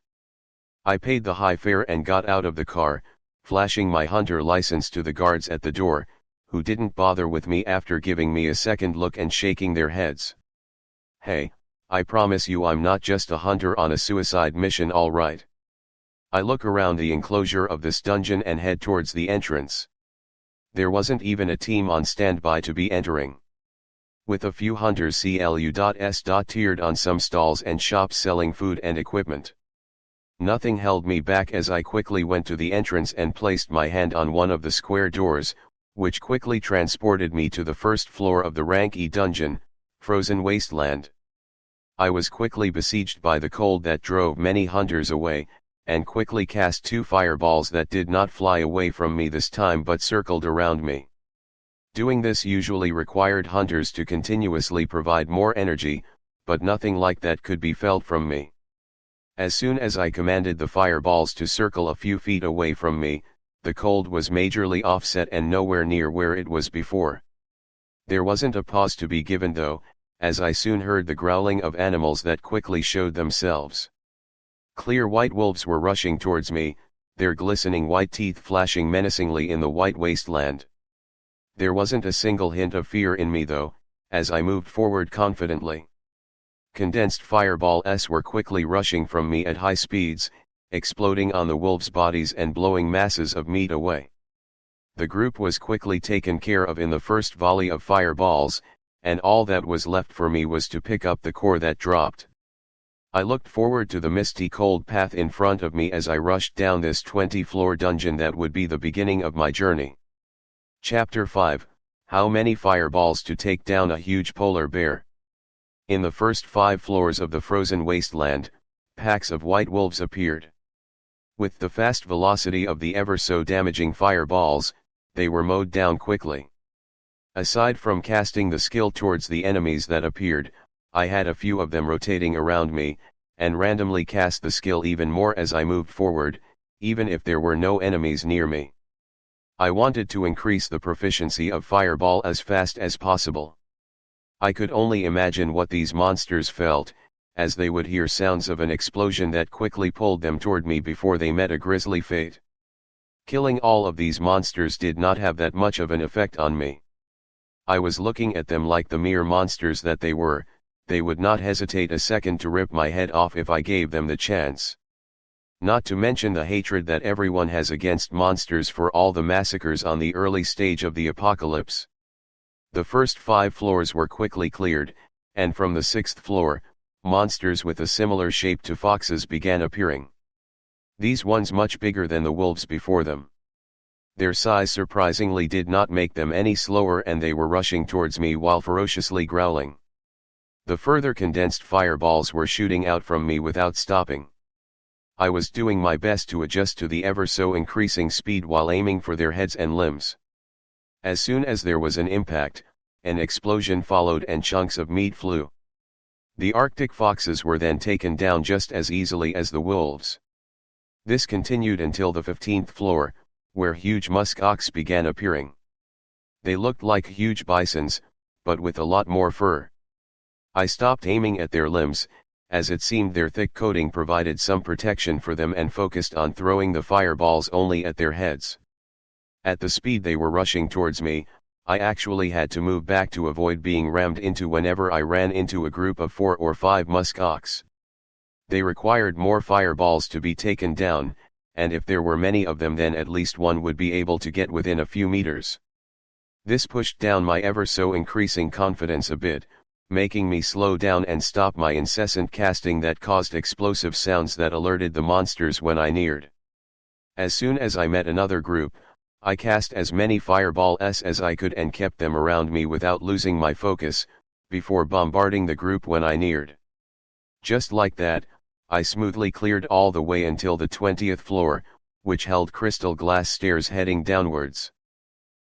I paid the high fare and got out of the car, flashing my hunter license to the guards at the door, who didn't bother with me after giving me a second look and shaking their heads. Hey, I promise you I'm not just a hunter on a suicide mission, all right. I look around the enclosure of this dungeon and head towards the entrance. There wasn't even a team on standby to be entering. With a few hunters tiered on some stalls and shops selling food and equipment. Nothing held me back as I quickly went to the entrance and placed my hand on one of the square doors, which quickly transported me to the first floor of the rank E dungeon, Frozen Wasteland. I was quickly besieged by the cold that drove many hunters away, and quickly cast 2 fireballs that did not fly away from me this time but circled around me. Doing this usually required hunters to continuously provide more energy, but nothing like that could be felt from me. As soon as I commanded the fireballs to circle a few feet away from me, the cold was majorly offset and nowhere near where it was before. There wasn't a pause to be given though, as I soon heard the growling of animals that quickly showed themselves. Clear white wolves were rushing towards me, their glistening white teeth flashing menacingly in the white wasteland. There wasn't a single hint of fear in me though, as I moved forward confidently. Condensed fireballs were quickly rushing from me at high speeds, exploding on the wolves' bodies and blowing masses of meat away. The group was quickly taken care of in the first volley of fireballs, and all that was left for me was to pick up the core that dropped. I looked forward to the misty cold path in front of me as I rushed down this 20-floor dungeon that would be the beginning of my journey. Chapter 5, How Many Fireballs to Take Down a Huge Polar Bear. In the first 5 floors of the frozen wasteland, packs of white wolves appeared. With the fast velocity of the ever so damaging fireballs, they were mowed down quickly. Aside from casting the skill towards the enemies that appeared, I had a few of them rotating around me, and randomly cast the skill even more as I moved forward, even if there were no enemies near me. I wanted to increase the proficiency of fireball as fast as possible. I could only imagine what these monsters felt, as they would hear sounds of an explosion that quickly pulled them toward me before they met a grisly fate. Killing all of these monsters did not have that much of an effect on me. I was looking at them like the mere monsters that they were. They would not hesitate a second to rip my head off if I gave them the chance. Not to mention the hatred that everyone has against monsters for all the massacres on the early stage of the apocalypse. The first 5 floors were quickly cleared, and from the 6th floor, monsters with a similar shape to foxes began appearing. These ones much bigger than the wolves before them. Their size surprisingly did not make them any slower, and they were rushing towards me while ferociously growling. The further condensed fireballs were shooting out from me without stopping. I was doing my best to adjust to the ever so increasing speed while aiming for their heads and limbs. As soon as there was an impact, an explosion followed and chunks of meat flew. The Arctic foxes were then taken down just as easily as the wolves. This continued until the 15th floor, where huge musk ox began appearing. They looked like huge bisons, but with a lot more fur. I stopped aiming at their limbs, as it seemed their thick coating provided some protection for them, and focused on throwing the fireballs only at their heads. At the speed they were rushing towards me, I actually had to move back to avoid being rammed into whenever I ran into a group of 4 or 5 musk ox. They required more fireballs to be taken down, and if there were many of them then at least one would be able to get within a few meters. This pushed down my ever so increasing confidence a bit, making me slow down and stop my incessant casting that caused explosive sounds that alerted the monsters when I neared. As soon as I met another group, I cast as many fireballs as I could and kept them around me without losing my focus, before bombarding the group when I neared. Just like that, I smoothly cleared all the way until the 20th floor, which held crystal glass stairs heading downwards.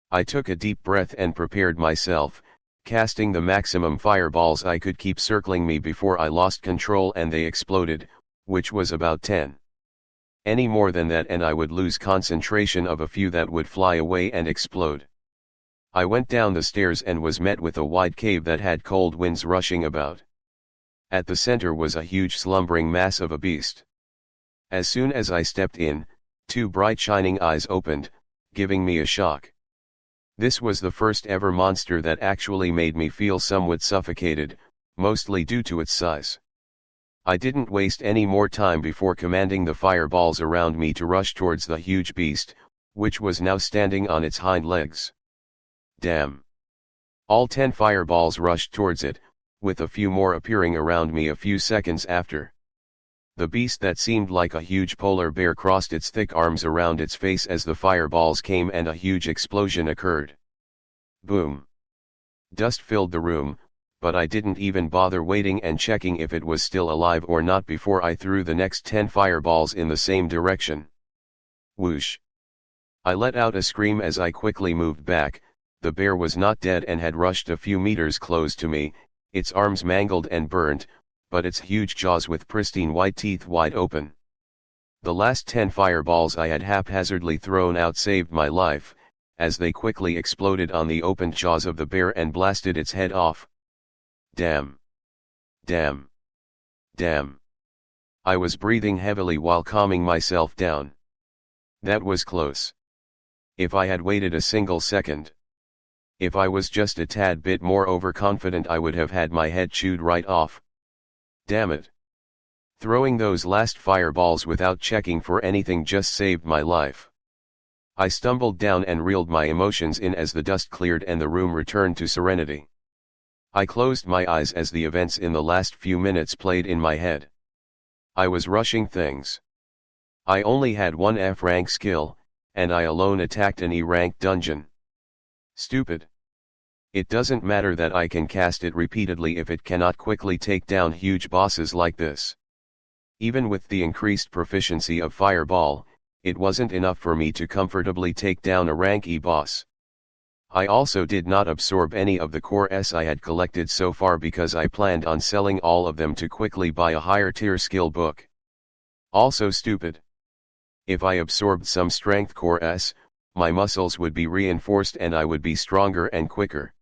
I took a deep breath and prepared myself, casting the maximum fireballs I could keep circling me before I lost control and they exploded, which was about 10. Any more than that and I would lose concentration of a few that would fly away and explode. I went down the stairs and was met with a wide cave that had cold winds rushing about. At the center was a huge slumbering mass of a beast. As soon as I stepped in, two bright shining eyes opened, giving me a shock. This was the first ever monster that actually made me feel somewhat suffocated, mostly due to its size. I didn't waste any more time before commanding the fireballs around me to rush towards the huge beast, which was now standing on its hind legs. Damn! All 10 fireballs rushed towards it, with a few more appearing around me a few seconds after. The beast that seemed like a huge polar bear crossed its thick arms around its face as the fireballs came and a huge explosion occurred. Boom! Dust filled the room, but I didn't even bother waiting and checking if it was still alive or not before I threw the next 10 fireballs in the same direction. Whoosh! I let out a scream as I quickly moved back. The bear was not dead and had rushed a few meters close to me, its arms mangled and burnt, but its huge jaws with pristine white teeth wide open. The last 10 fireballs I had haphazardly thrown out saved my life, as they quickly exploded on the opened jaws of the bear and blasted its head off. Damn! Damn! Damn! I was breathing heavily while calming myself down. That was close. If I had waited a single second. If I was just a tad bit more overconfident, I would have had my head chewed right off. Damn it. Throwing those last fireballs without checking for anything just saved my life. I stumbled down and reeled my emotions in as the dust cleared and the room returned to serenity. I closed my eyes as the events in the last few minutes played in my head. I was rushing things. I only had one F rank skill, and I alone attacked an E rank dungeon. Stupid. It doesn't matter that I can cast it repeatedly if it cannot quickly take down huge bosses like this. Even with the increased proficiency of Fireball, it wasn't enough for me to comfortably take down a rank E boss. I also did not absorb any of the core S I had collected so far because I planned on selling all of them to quickly buy a higher tier skill book. Also stupid. If I absorbed some strength core S, my muscles would be reinforced and I would be stronger and quicker.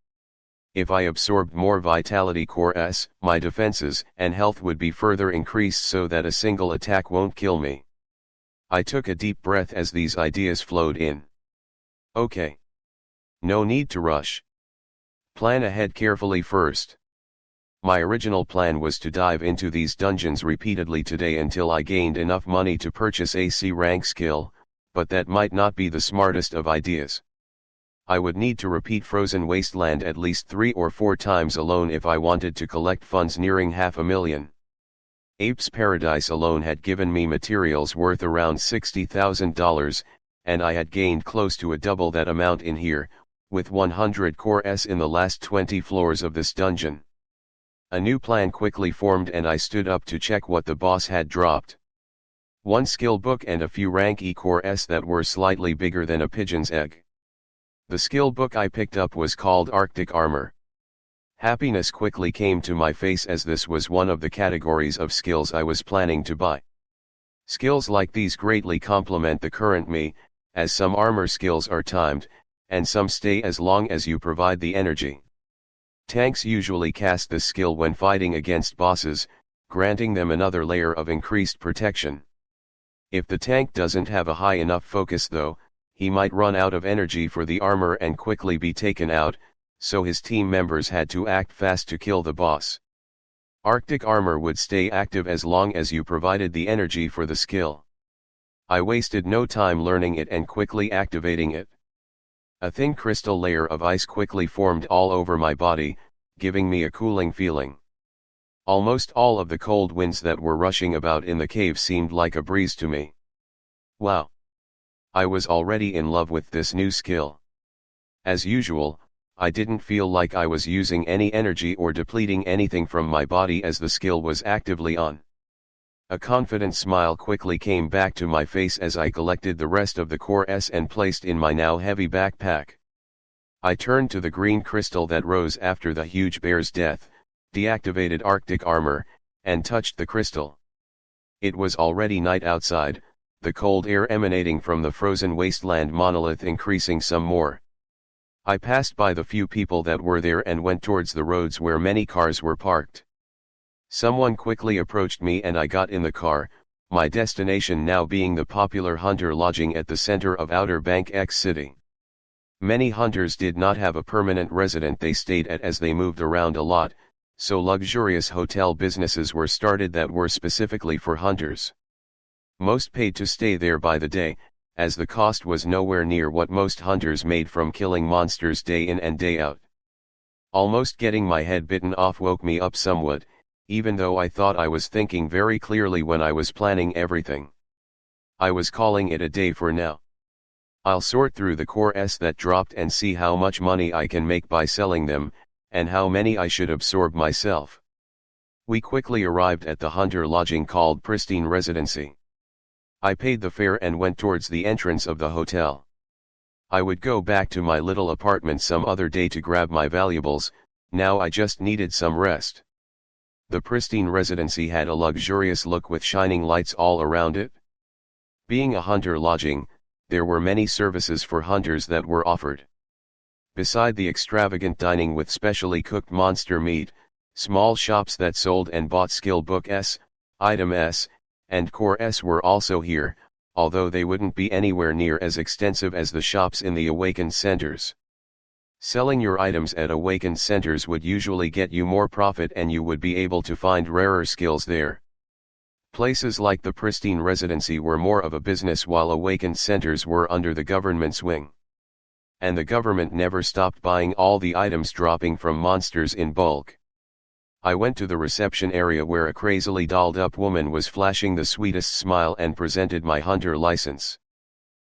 If I absorbed more vitality core S, my defenses and health would be further increased so that a single attack won't kill me. I took a deep breath as these ideas flowed in. Okay. No need to rush. Plan ahead carefully first. My original plan was to dive into these dungeons repeatedly today until I gained enough money to purchase a C rank skill, but that might not be the smartest of ideas. I would need to repeat Frozen Wasteland at least 3 or 4 times alone if I wanted to collect funds nearing $500,000. Ape's Paradise alone had given me materials worth around $60,000, and I had gained close to a double that amount in here, with 100 core S in the last 20 floors of this dungeon. A new plan quickly formed and I stood up to check what the boss had dropped. One skill book and a few rank E core S that were slightly bigger than a pigeon's egg. The skill book I picked up was called Arctic Armor. Happiness quickly came to my face as this was one of the categories of skills I was planning to buy. Skills like these greatly complement the current me, as some armor skills are timed, and some stay as long as you provide the energy. Tanks usually cast this skill when fighting against bosses, granting them another layer of increased protection. If the tank doesn't have a high enough focus though, he might run out of energy for the armor and quickly be taken out, so his team members had to act fast to kill the boss. Arctic Armor would stay active as long as you provided the energy for the skill. I wasted no time learning it and quickly activating it. A thin crystal layer of ice quickly formed all over my body, giving me a cooling feeling. Almost all of the cold winds that were rushing about in the cave seemed like a breeze to me. Wow! I was already in love with this new skill. As usual, I didn't feel like I was using any energy or depleting anything from my body as the skill was actively on. A confident smile quickly came back to my face as I collected the rest of the core S and placed in my now heavy backpack. I turned to the green crystal that rose after the huge bear's death, deactivated Arctic armor, and touched the crystal. It was already night outside, the cold air emanating from the frozen wasteland monolith increasing some more. I passed by the few people that were there and went towards the roads where many cars were parked. Someone quickly approached me and I got in the car, my destination now being the popular hunter lodging at the center of Outer Bank X City. Many hunters did not have a permanent residence they stayed at as they moved around a lot, so luxurious hotel businesses were started that were specifically for hunters. Most paid to stay there by the day, as the cost was nowhere near what most hunters made from killing monsters day in and day out. Almost getting my head bitten off woke me up somewhat, even though I thought I was thinking very clearly when I was planning everything. I was calling it a day for now. I'll sort through the cores that dropped and see how much money I can make by selling them, and how many I should absorb myself. We quickly arrived at the hunter lodging called Pristine Residency. I paid the fare and went towards the entrance of the hotel. I would go back to my little apartment some other day to grab my valuables, now I just needed some rest. The Pristine Residency had a luxurious look with shining lights all around it. Being a hunter lodging, there were many services for hunters that were offered. Beside the extravagant dining with specially cooked monster meat, small shops that sold and bought skill book S, item S, and core S were also here, although they wouldn't be anywhere near as extensive as the shops in the awakened centers. Selling your items at awakened centers would usually get you more profit and you would be able to find rarer skills there. Places like the Pristine Residency were more of a business while awakened centers were under the government's wing. And the government never stopped buying all the items dropping from monsters in bulk. I went to the reception area where a crazily dolled up woman was flashing the sweetest smile and presented my hunter license.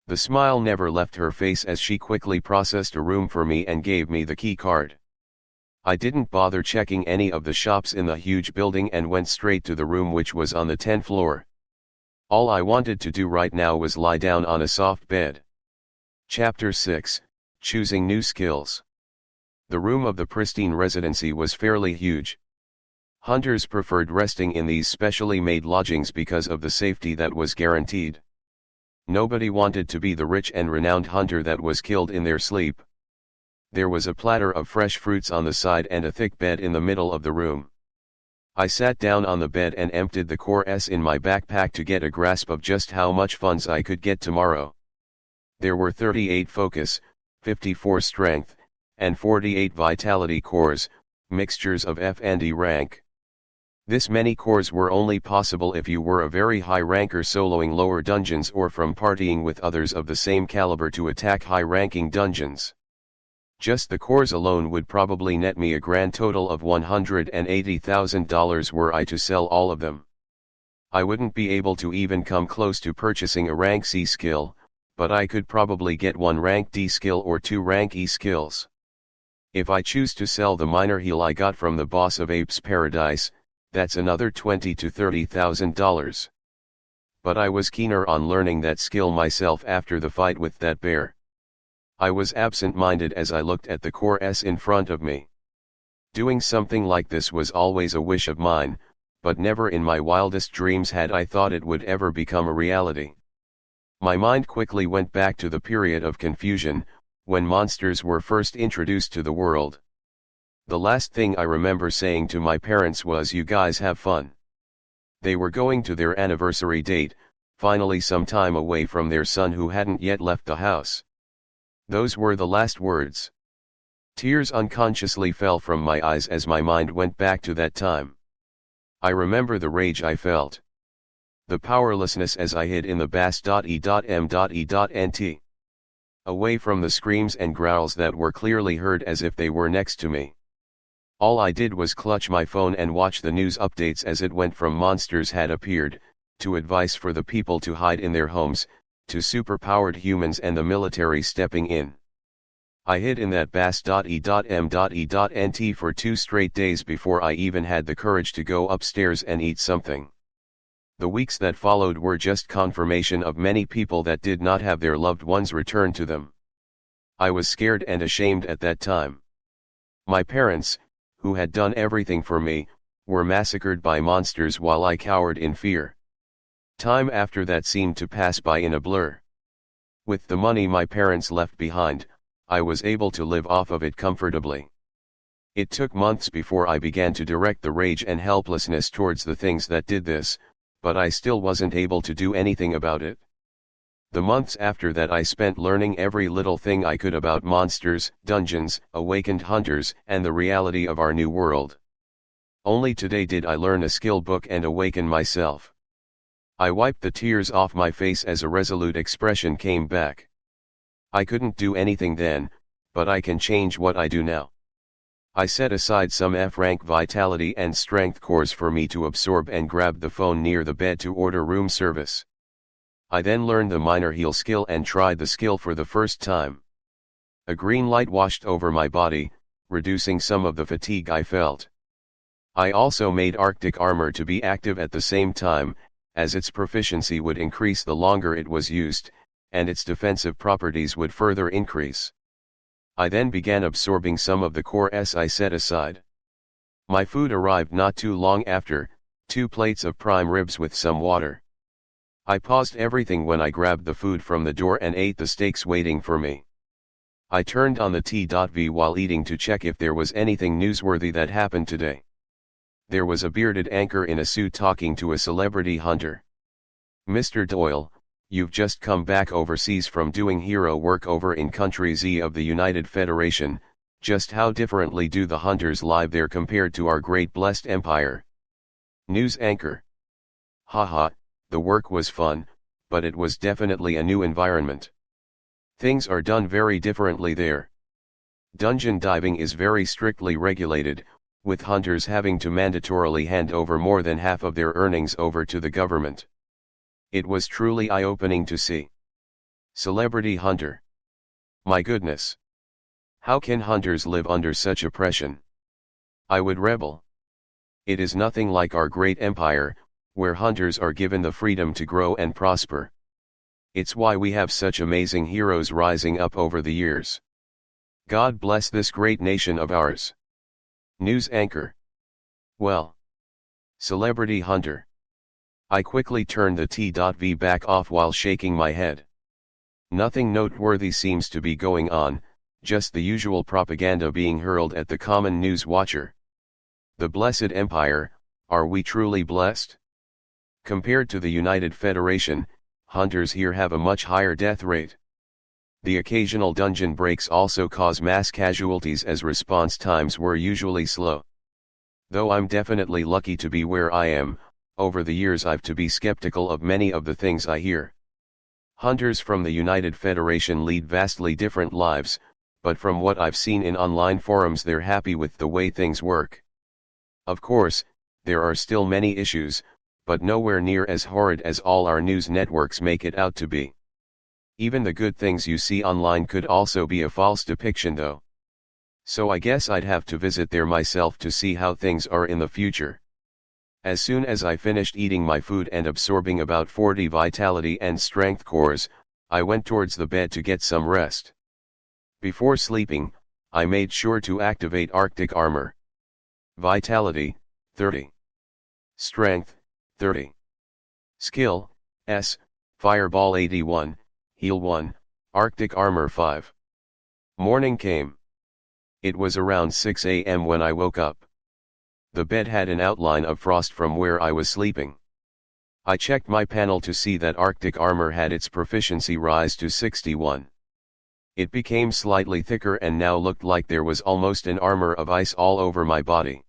The smile never left her face as she quickly processed a room for me and gave me the key card. I didn't bother checking any of the shops in the huge building and went straight to the room which was on the 10th floor. All I wanted to do right now was lie down on a soft bed. Chapter 6, Choosing New Skills. The room of the Pristine Residency was fairly huge. Hunters preferred resting in these specially made lodgings because of the safety that was guaranteed. Nobody wanted to be the rich and renowned hunter that was killed in their sleep. There was a platter of fresh fruits on the side and a thick bed in the middle of the room. I sat down on the bed and emptied the core S in my backpack to get a grasp of just how much funds I could get tomorrow. There were 38 focus, 54 strength, and 48 vitality cores, mixtures of F and E rank. This many cores were only possible if you were a very high ranker soloing lower dungeons or from partying with others of the same caliber to attack high-ranking dungeons. Just the cores alone would probably net me a grand total of $180,000 were I to sell all of them. I wouldn't be able to even come close to purchasing a rank C skill, but I could probably get one rank D skill or two rank E skills. If I choose to sell the minor heal I got from the boss of Apes Paradise, that's another $20,000 to $30,000. But I was keener on learning that skill myself after the fight with that bear. I was absent-minded as I looked at the core S in front of me. Doing something like this was always a wish of mine, but never in my wildest dreams had I thought it would ever become a reality. My mind quickly went back to the period of confusion, when monsters were first introduced to the world. The last thing I remember saying to my parents was, "You guys have fun." They were going to their anniversary date, finally some time away from their son who hadn't yet left the house. Those were the last words. Tears unconsciously fell from my eyes as my mind went back to that time. I remember the rage I felt. The powerlessness as I hid in the bass.e.m.e.nt. Away from the screams and growls that were clearly heard as if they were next to me. All I did was clutch my phone and watch the news updates as it went from monsters had appeared, to advice for the people to hide in their homes, to superpowered humans and the military stepping in. I hid in that bass.e.m.e.nt for 2 straight days before I even had the courage to go upstairs and eat something. The weeks that followed were just confirmation of many people that did not have their loved ones returned to them. I was scared and ashamed at that time. My parents, who had done everything for me, were massacred by monsters while I cowered in fear. Time after that seemed to pass by in a blur. With the money my parents left behind, I was able to live off of it comfortably. It took months before I began to direct the rage and helplessness towards the things that did this, but I still wasn't able to do anything about it. The months after that I spent learning every little thing I could about monsters, dungeons, awakened hunters, and the reality of our new world. Only today did I learn a skill book and awaken myself. I wiped the tears off my face as a resolute expression came back. I couldn't do anything then, but I can change what I do now. I set aside some F-rank vitality and strength cores for me to absorb and grabbed the phone near the bed to order room service. I then learned the minor heal skill and tried the skill for the first time. A green light washed over my body, reducing some of the fatigue I felt. I also made Arctic armor to be active at the same time, as its proficiency would increase the longer it was used, and its defensive properties would further increase. I then began absorbing some of the cores I set aside. My food arrived not too long after, 2 plates of prime ribs with some water. I paused everything when I grabbed the food from the door and ate the steaks waiting for me. I turned on the T.V while eating to check if there was anything newsworthy that happened today. There was a bearded anchor in a suit talking to a celebrity hunter. "Mr. Doyle, you've just come back overseas from doing hero work over in Country Z of the United Federation. Just how differently do the hunters live there compared to our great blessed empire?" News anchor: "Haha, the work was fun, but it was definitely a new environment. Things are done very differently there. Dungeon diving is very strictly regulated, with hunters having to mandatorily hand over more than half of their earnings over to the government. It was truly eye-opening to see." Celebrity hunter: "My goodness. How can hunters live under such oppression? I would rebel. It is nothing like our great empire, where hunters are given the freedom to grow and prosper. It's why we have such amazing heroes rising up over the years. God bless this great nation of ours." News anchor: "Well. Celebrity hunter." I quickly turned the T.V back off while shaking my head. Nothing noteworthy seems to be going on, just the usual propaganda being hurled at the common news watcher. The blessed empire, are we truly blessed? Compared to the United Federation, hunters here have a much higher death rate. The occasional dungeon breaks also cause mass casualties as response times were usually slow. Though I'm definitely lucky to be where I am, over the years I've to be skeptical of many of the things I hear. Hunters from the United Federation lead vastly different lives, but from what I've seen in online forums they're happy with the way things work. Of course, there are still many issues, but nowhere near as horrid as all our news networks make it out to be. Even the good things you see online could also be a false depiction though. So I guess I'd have to visit there myself to see how things are in the future. As soon as I finished eating my food and absorbing about 40 vitality and strength cores, I went towards the bed to get some rest. Before sleeping, I made sure to activate Arctic armor. Vitality, 30. Strength, 30. Skill, S, Fireball 81, Heal 1, Arctic armor 5. Morning came. It was around 6 a.m. when I woke up. The bed had an outline of frost from where I was sleeping. I checked my panel to see that Arctic armor had its proficiency rise to 61. It became slightly thicker and now looked like there was almost an armor of ice all over my body.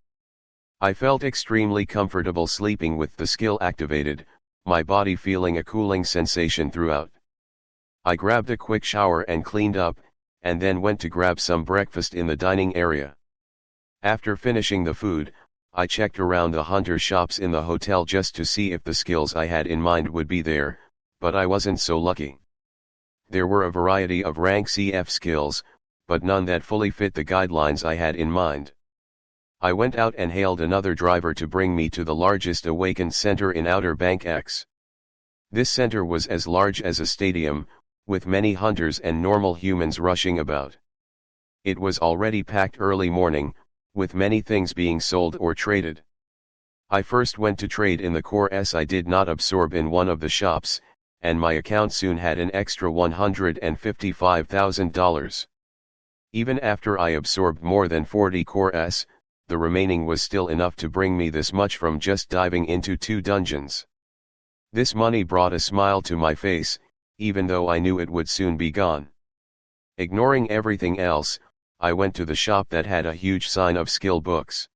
I felt extremely comfortable sleeping with the skill activated, my body feeling a cooling sensation throughout. I grabbed a quick shower and cleaned up, and then went to grab some breakfast in the dining area. After finishing the food, I checked around the hunter shops in the hotel just to see if the skills I had in mind would be there, but I wasn't so lucky. There were a variety of rank CF skills, but none that fully fit the guidelines I had in mind. I went out and hailed another driver to bring me to the largest awakened center in Outer Bank X. This center was as large as a stadium, with many hunters and normal humans rushing about. It was already packed early morning, with many things being sold or traded. I first went to trade in the cores I did not absorb in one of the shops, and my account soon had an extra $155,000. Even after I absorbed more than 40 cores, the remaining was still enough to bring me this much from just diving into 2 dungeons. This money brought a smile to my face, even though I knew it would soon be gone. Ignoring everything else, I went to the shop that had a huge sign of skill books.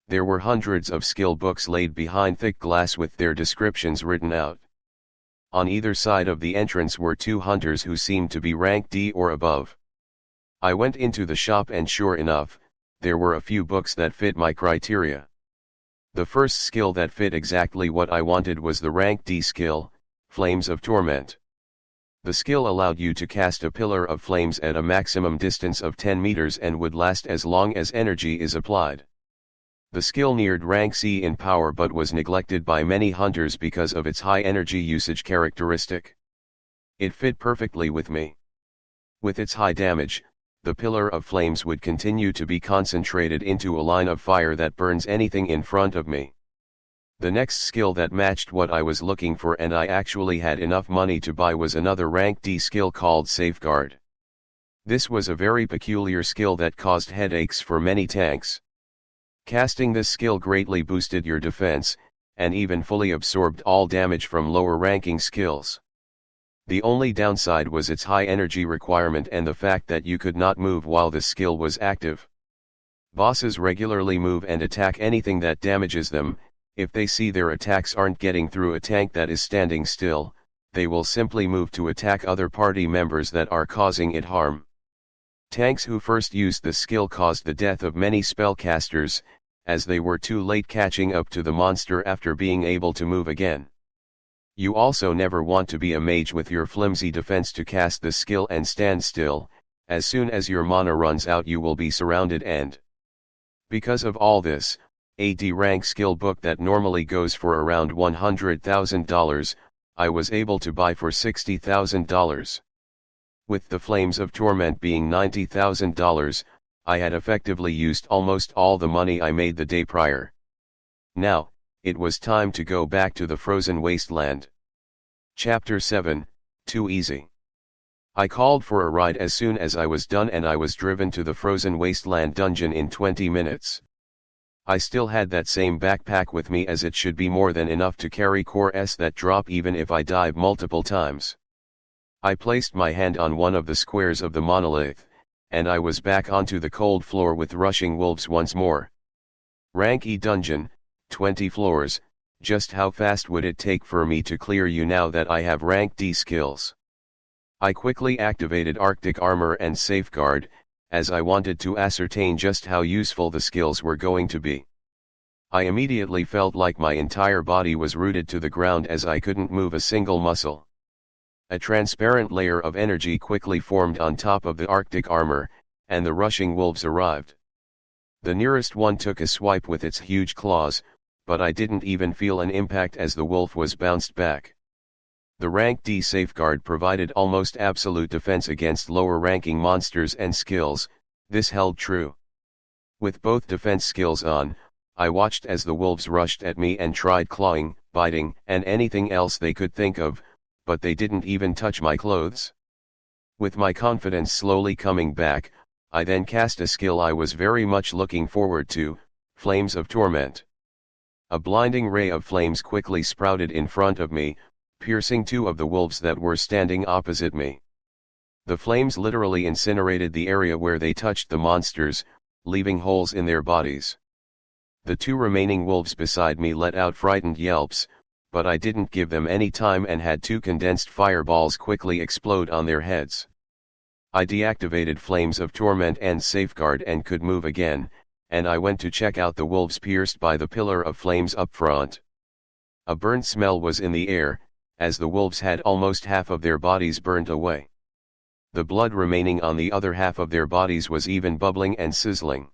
There were hundreds of skill books laid behind thick glass with their descriptions written out. On either side of the entrance were 2 hunters who seemed to be rank D or above. I went into the shop and sure enough, there were a few books that fit my criteria. The first skill that fit exactly what I wanted was the rank D skill, Flames of Torment. The skill allowed you to cast a pillar of flames at a maximum distance of 10 meters and would last as long as energy is applied. The skill neared rank C in power but was neglected by many hunters because of its high energy usage characteristic. It fit perfectly with me. With its high damage, the pillar of flames would continue to be concentrated into a line of fire that burns anything in front of me. The next skill that matched what I was looking for and I actually had enough money to buy was another rank D skill called Safeguard. This was a very peculiar skill that caused headaches for many tanks. Casting this skill greatly boosted your defense, and even fully absorbed all damage from lower ranking skills. The only downside was its high energy requirement and the fact that you could not move while the skill was active. Bosses regularly move and attack anything that damages them. If they see their attacks aren't getting through a tank that is standing still, they will simply move to attack other party members that are causing it harm. Tanks who first used the skill caused the death of many spellcasters, as they were too late catching up to the monster after being able to move again. You also never want to be a mage with your flimsy defense to cast the skill and stand still. As soon as your mana runs out you will be surrounded and because of all this, a D rank skill book that normally goes for around $100,000, I was able to buy for $60,000. With the Flames of Torment being $90,000, I had effectively used almost all the money I made the day prior. Now, it was time to go back to the frozen wasteland. Chapter 7, Too Easy. I called for a ride as soon as I was done and I was driven to the frozen wasteland dungeon in 20 minutes. I still had that same backpack with me as it should be more than enough to carry cores that drop even if I dive multiple times. I placed my hand on one of the squares of the monolith, and I was back onto the cold floor with rushing wolves once more. Rank E dungeon, 20 floors, just how fast would it take for me to clear you now that I have rank D skills? I quickly activated Arctic Armor and Safeguard, as I wanted to ascertain just how useful the skills were going to be. I immediately felt like my entire body was rooted to the ground as I couldn't move a single muscle. A transparent layer of energy quickly formed on top of the Arctic armor, and the rushing wolves arrived. The nearest one took a swipe with its huge claws, but I didn't even feel an impact as the wolf was bounced back. The rank D safeguard provided almost absolute defense against lower ranking monsters and skills. This held true. With both defense skills on, I watched as the wolves rushed at me and tried clawing, biting, and anything else they could think of, but they didn't even touch my clothes. With my confidence slowly coming back, I then cast a skill I was very much looking forward to, Flames of Torment. A blinding ray of flames quickly sprouted in front of me, piercing two of the wolves that were standing opposite me. The flames literally incinerated the area where they touched the monsters, leaving holes in their bodies. The two remaining wolves beside me let out frightened yelps, but I didn't give them any time and had two condensed fireballs quickly explode on their heads. I deactivated Flames of Torment and Safeguard and could move again, and I went to check out the wolves pierced by the pillar of flames up front. A burnt smell was in the air, as the wolves had almost half of their bodies burnt away. The blood remaining on the other half of their bodies was even bubbling and sizzling.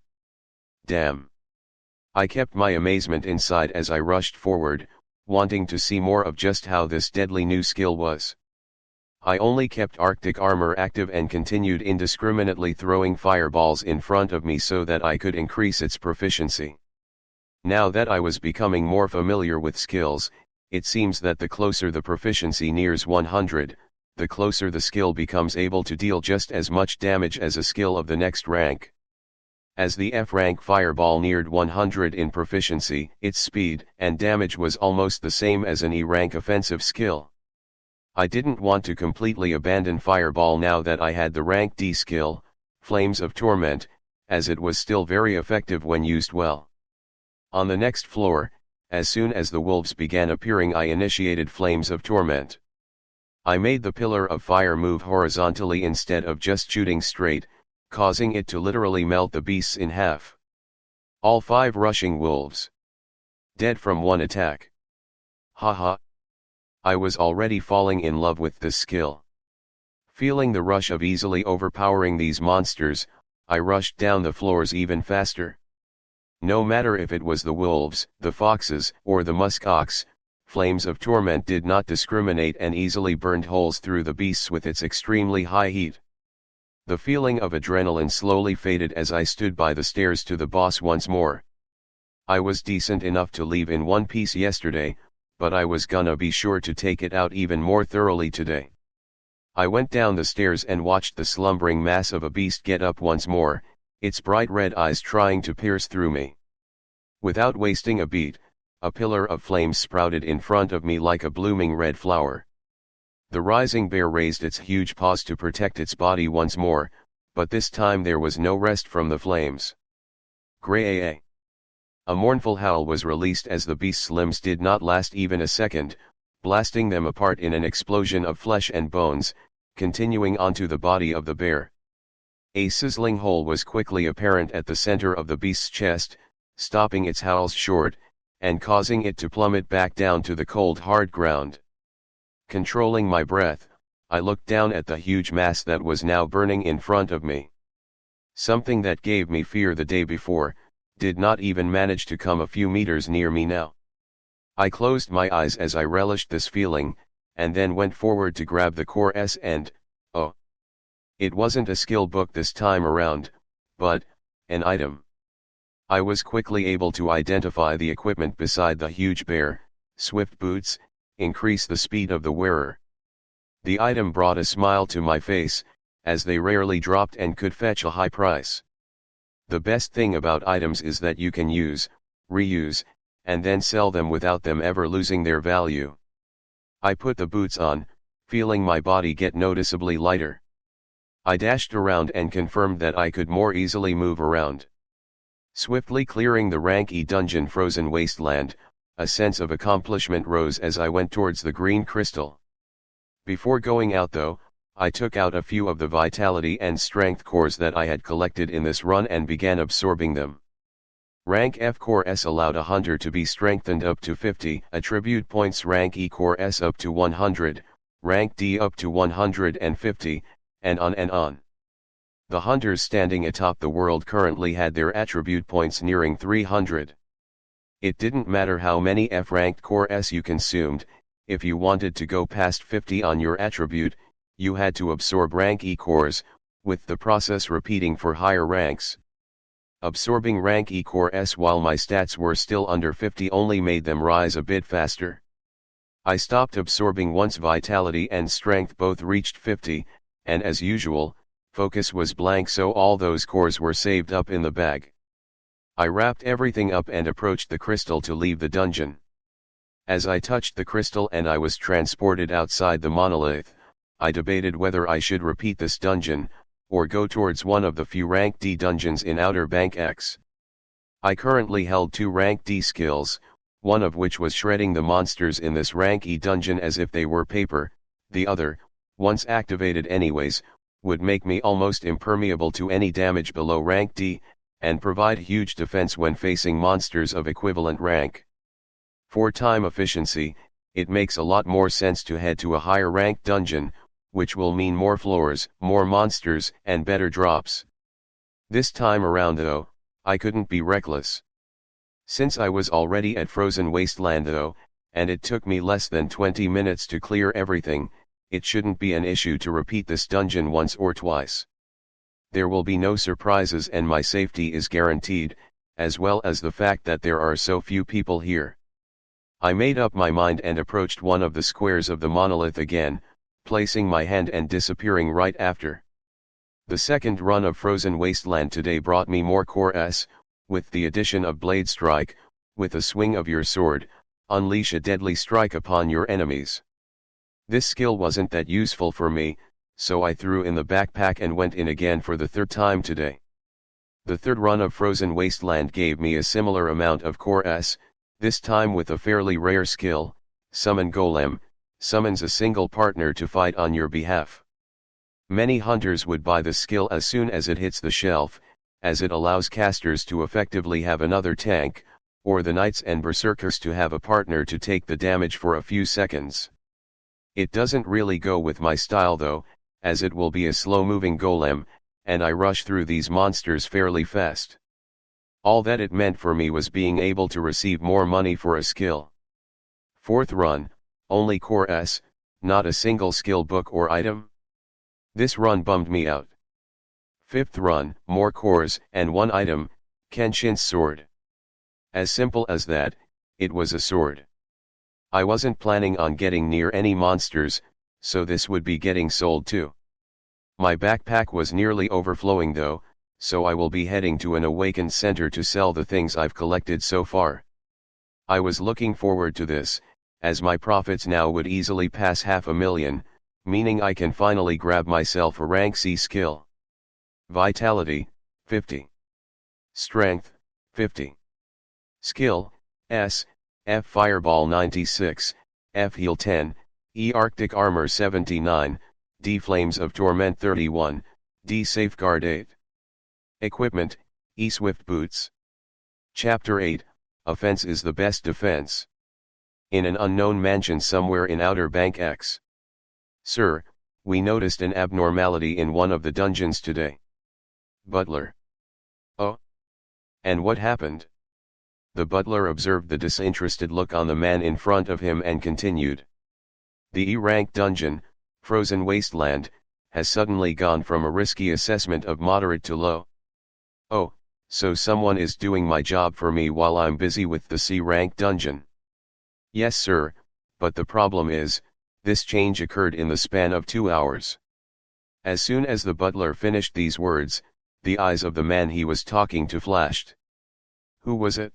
Damn! I kept my amazement inside as I rushed forward, wanting to see more of just how this deadly new skill was. I only kept Arctic armor active and continued indiscriminately throwing fireballs in front of me so that I could increase its proficiency. Now that I was becoming more familiar with skills, it seems that the closer the proficiency nears 100, the closer the skill becomes able to deal just as much damage as a skill of the next rank. As the F rank fireball neared 100 in proficiency, its speed and damage was almost the same as an E rank offensive skill. I didn't want to completely abandon fireball now that I had the rank D skill, Flames of Torment, as it was still very effective when used well. On the next floor, as soon as the wolves began appearing, I initiated Flames of Torment. I made the pillar of fire move horizontally instead of just shooting straight, causing it to literally melt the beasts in half. All 5 rushing wolves dead from one attack. Haha. I was already falling in love with this skill. Feeling the rush of easily overpowering these monsters, I rushed down the floors even faster. No matter if it was the wolves, the foxes, or the muskox, Flames of Torment did not discriminate and easily burned holes through the beasts with its extremely high heat. The feeling of adrenaline slowly faded as I stood by the stairs to the boss once more. I was decent enough to leave in one piece yesterday, but I was gonna be sure to take it out even more thoroughly today. I went down the stairs and watched the slumbering mass of a beast get up once more, its bright red eyes trying to pierce through me. Without wasting a beat, a pillar of flames sprouted in front of me like a blooming red flower. The rising bear raised its huge paws to protect its body once more, but this time there was no rest from the flames. Gray. A mournful howl was released as the beast's limbs did not last even a second, blasting them apart in an explosion of flesh and bones, continuing onto the body of the bear. A sizzling hole was quickly apparent at the center of the beast's chest, stopping its howls short, and causing it to plummet back down to the cold hard ground. Controlling my breath, I looked down at the huge mass that was now burning in front of me. Something that gave me fear the day before, did not even manage to come a few meters near me now. I closed my eyes as I relished this feeling, and then went forward to grab the core S and, oh. It wasn't a skill book this time around, but, an item. I was quickly able to identify the equipment beside the huge bear: swift boots, increase the speed of the wearer. The item brought a smile to my face, as they rarely dropped and could fetch a high price. The best thing about items is that you can use, reuse, and then sell them without them ever losing their value. I put the boots on, feeling my body get noticeably lighter. I dashed around and confirmed that I could more easily move around. Swiftly clearing the rank E dungeon Frozen Wasteland, a sense of accomplishment rose as I went towards the green crystal. Before going out though, I took out a few of the vitality and strength cores that I had collected in this run and began absorbing them. Rank F Core S allowed a hunter to be strengthened up to 50 attribute points, rank E Core S up to 100, rank D up to 150, and on and on. The hunters standing atop the world currently had their attribute points nearing 300. It didn't matter how many F-ranked Core S you consumed, if you wanted to go past 50 on your attribute, you had to absorb rank E cores, with the process repeating for higher ranks. Absorbing rank E Core S while my stats were still under 50 only made them rise a bit faster. I stopped absorbing once vitality and strength both reached 50, and as usual, focus was blank, so all those cores were saved up in the bag. I wrapped everything up and approached the crystal to leave the dungeon. As I touched the crystal and I was transported outside the monolith, I debated whether I should repeat this dungeon, or go towards one of the few rank D dungeons in Outer Bank X. I currently held 2 rank D skills, one of which was shredding the monsters in this rank E dungeon as if they were paper, the other, once activated anyways, would make me almost impermeable to any damage below rank D, and provide huge defense when facing monsters of equivalent rank. For time efficiency, it makes a lot more sense to head to a higher ranked dungeon, which will mean more floors, more monsters, and better drops. This time around though, I couldn't be reckless. Since I was already at Frozen Wasteland though, and it took me less than 20 minutes to clear everything, it shouldn't be an issue to repeat this dungeon once or twice. There will be no surprises and my safety is guaranteed, as well as the fact that there are so few people here. I made up my mind and approached one of the squares of the monolith again, placing my hand and disappearing right after. The second run of Frozen Wasteland today brought me more core S, with the addition of Blade Strike. With a swing of your sword, unleash a deadly strike upon your enemies. This skill wasn't that useful for me, so I threw in the backpack and went in again for the third time today. The third run of Frozen Wasteland gave me a similar amount of core S, this time with a fairly rare skill, Summon Golem, summons a single partner to fight on your behalf. Many hunters would buy the skill as soon as it hits the shelf, as it allows casters to effectively have another tank, or the knights and berserkers to have a partner to take the damage for a few seconds. It doesn't really go with my style though, as it will be a slow-moving golem, and I rush through these monsters fairly fast. All that it meant for me was being able to receive more money for a skill. Fourth run, only core S, not a single skill book or item. This run bummed me out. Fifth run, more cores and one item, Kenshin's sword. As simple as that, it was a sword. I wasn't planning on getting near any monsters, so this would be getting sold too. My backpack was nearly overflowing though, so I will be heading to an awakened center to sell the things I've collected so far. I was looking forward to this, as my profits now would easily pass 500,000, meaning I can finally grab myself a rank C skill. Vitality, 50. Strength, 50. Skill, S, F Fireball 96, F Heal 10, E Arctic Armor 79, D Flames of Torment 31, D Safeguard 8. Equipment, E Swift Boots. Chapter 8, Offense is the Best Defense. In an unknown mansion somewhere in Outer Bank X. Sir, we noticed an abnormality in one of the dungeons today. Butler. Oh? And what happened? The butler observed the disinterested look on the man in front of him and continued. The E-rank dungeon, Frozen Wasteland, has suddenly gone from a risky assessment of moderate to low. Oh, so someone is doing my job for me while I'm busy with the C-rank dungeon. Yes sir, but the problem is, this change occurred in the span of 2 hours. As soon as the butler finished these words, the eyes of the man he was talking to flashed. Who was it?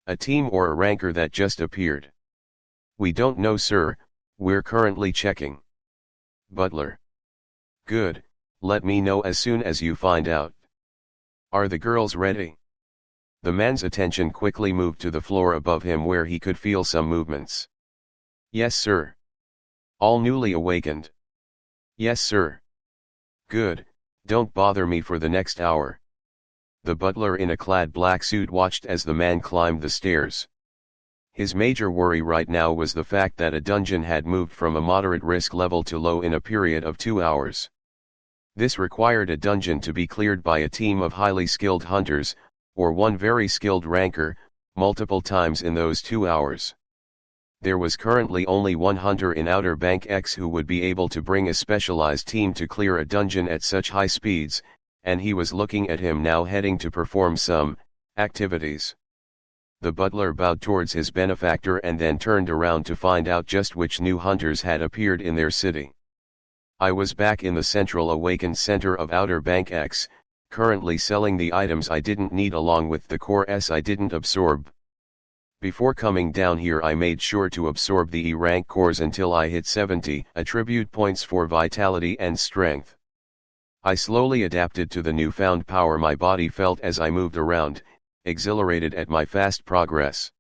A team or a ranker that just appeared? We don't know sir, we're currently checking. Butler. Good, let me know as soon as you find out. Are the girls ready? The man's attention quickly moved to the floor above him where he could feel some movements. Yes sir. All newly awakened? Yes sir. Good, don't bother me for the next hour. The butler in a clad black suit watched as the man climbed the stairs. His major worry right now was the fact that a dungeon had moved from a moderate risk level to low in a period of 2 hours. This required a dungeon to be cleared by a team of highly skilled hunters, or one very skilled ranker, multiple times in those 2 hours. There was currently only one hunter in Outer Bank X who would be able to bring a specialized team to clear a dungeon at such high speeds, and he was looking at him now heading to perform some activities. The butler bowed towards his benefactor and then turned around to find out just which new hunters had appeared in their city. I was back in the central awakened center of Outer Bank X, currently selling the items I didn't need along with the core S I didn't absorb. Before coming down here I made sure to absorb the E-rank cores until I hit 70 attribute points for vitality and strength. I slowly adapted to the newfound power my body felt as I moved around, exhilarated at my fast progress.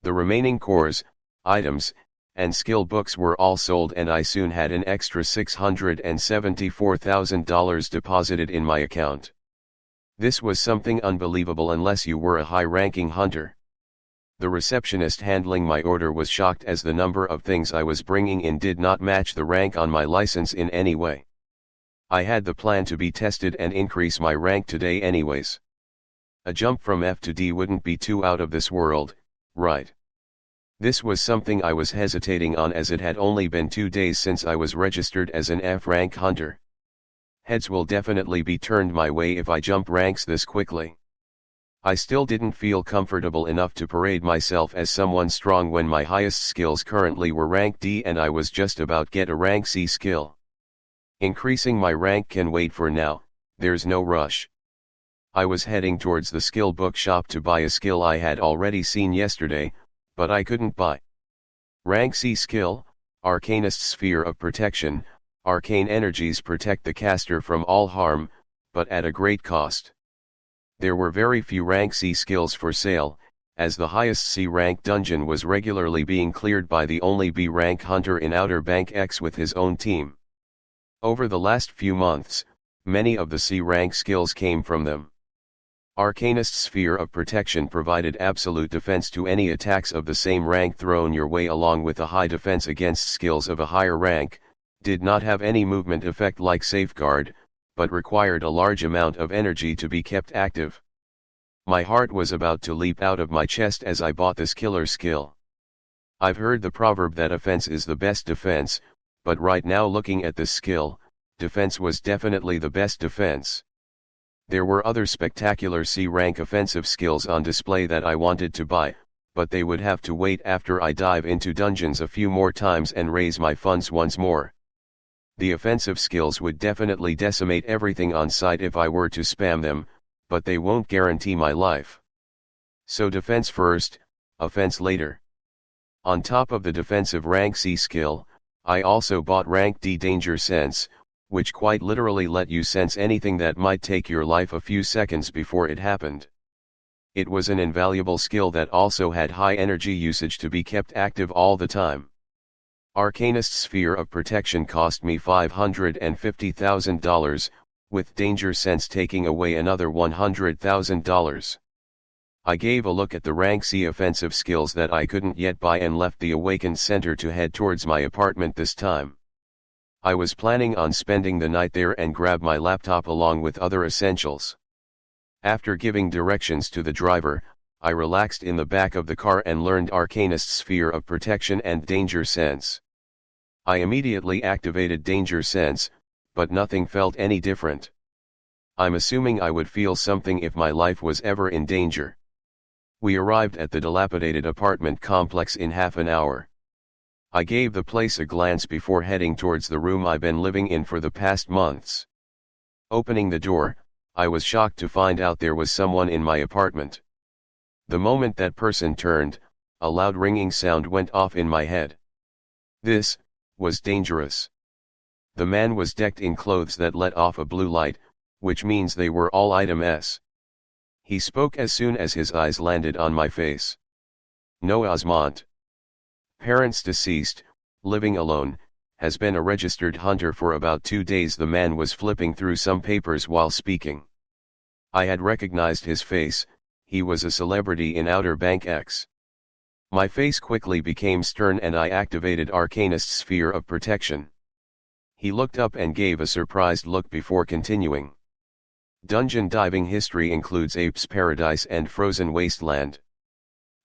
The remaining cores, items, and skill books were all sold and I soon had an extra $674,000 deposited in my account. This was something unbelievable unless you were a high-ranking hunter. The receptionist handling my order was shocked as the number of things I was bringing in did not match the rank on my license in any way. I had the plan to be tested and increase my rank today anyways. A jump from F to D wouldn't be too out of this world, right? This was something I was hesitating on as it had only been 2 days since I was registered as an F rank hunter. Heads will definitely be turned my way if I jump ranks this quickly. I still didn't feel comfortable enough to parade myself as someone strong when my highest skills currently were rank D and I was just about get a rank C skill. Increasing my rank can wait for now, there's no rush. I was heading towards the skill book shop to buy a skill I had already seen yesterday, but I couldn't buy. Rank C skill, Arcanist Sphere of Protection. Arcane energies protect the caster from all harm, but at a great cost. There were very few rank C skills for sale, as the highest C rank dungeon was regularly being cleared by the only B rank hunter in Outer Bank X with his own team. Over the last few months, many of the C rank skills came from them. Arcanist Sphere of Protection provided absolute defense to any attacks of the same rank thrown your way along with a high defense against skills of a higher rank, did not have any movement effect like Safeguard, but required a large amount of energy to be kept active. My heart was about to leap out of my chest as I bought this killer skill. I've heard the proverb that offense is the best defense, but right now looking at this skill, defense was definitely the best defense. There were other spectacular C-rank offensive skills on display that I wanted to buy, but they would have to wait after I dive into dungeons a few more times and raise my funds once more. The offensive skills would definitely decimate everything on sight if I were to spam them, but they won't guarantee my life. So defense first, offense later. On top of the defensive rank C skill, I also bought rank D Danger Sense, which quite literally let you sense anything that might take your life a few seconds before it happened. It was an invaluable skill that also had high energy usage to be kept active all the time. Arcanist Sphere of Protection cost me $550,000, with Danger Sense taking away another $100,000. I gave a look at the rank C offensive skills that I couldn't yet buy and left the Awakened Center to head towards my apartment this time. I was planning on spending the night there and grab my laptop along with other essentials. After giving directions to the driver, I relaxed in the back of the car and learned Arcanist Sphere of Protection and Danger Sense. I immediately activated Danger Sense, but nothing felt any different. I'm assuming I would feel something if my life was ever in danger. We arrived at the dilapidated apartment complex in half an hour. I gave the place a glance before heading towards the room I've been living in for the past months. Opening the door, I was shocked to find out there was someone in my apartment. The moment that person turned, a loud ringing sound went off in my head. This was dangerous. The man was decked in clothes that let off a blue light, which means they were all item S. He spoke as soon as his eyes landed on my face. No Osmont. Parents deceased, living alone, has been a registered hunter for about 2 days. The man was flipping through some papers while speaking. I had recognized his face, he was a celebrity in Outer Bank X. My face quickly became stern and I activated Arcanist Sphere of Protection. He looked up and gave a surprised look before continuing. Dungeon diving history includes Ape's Paradise and Frozen Wasteland.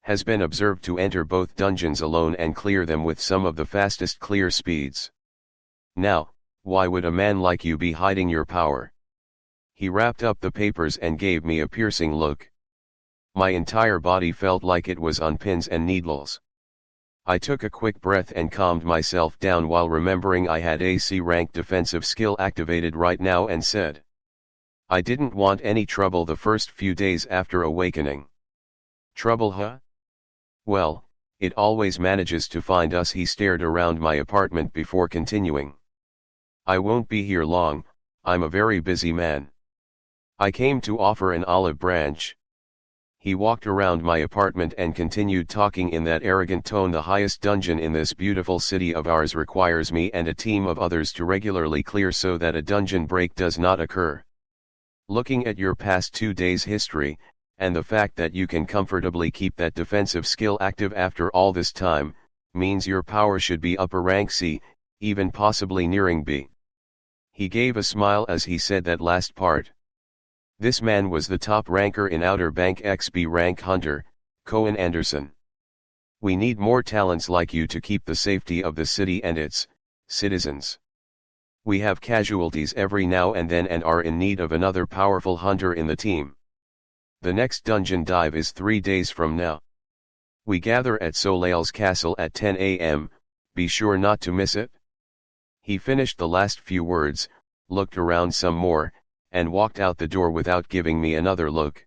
Has been observed to enter both dungeons alone and clear them with some of the fastest clear speeds. Now, why would a man like you be hiding your power? He wrapped up the papers and gave me a piercing look. My entire body felt like it was on pins and needles. I took a quick breath and calmed myself down while remembering I had a C-rank defensive skill activated right now and said, I didn't want any trouble the first few days after awakening. Trouble, huh? Well, it always manages to find us. He stared around my apartment before continuing. I won't be here long, I'm a very busy man. I came to offer an olive branch. He walked around my apartment and continued talking in that arrogant tone. The highest dungeon in this beautiful city of ours requires me and a team of others to regularly clear so that a dungeon break does not occur. Looking at your past 2 days' history, and the fact that you can comfortably keep that defensive skill active after all this time, means your power should be upper rank C, even possibly nearing B. He gave a smile as he said that last part. This man was the top ranker in Outer Bank XB rank hunter, Cohen Anderson. We need more talents like you to keep the safety of the city and its citizens. We have casualties every now and then and are in need of another powerful hunter in the team. The next dungeon dive is 3 days from now. We gather at Soleil's castle at 10 a.m., be sure not to miss it. He finished the last few words, looked around some more, and walked out the door without giving me another look.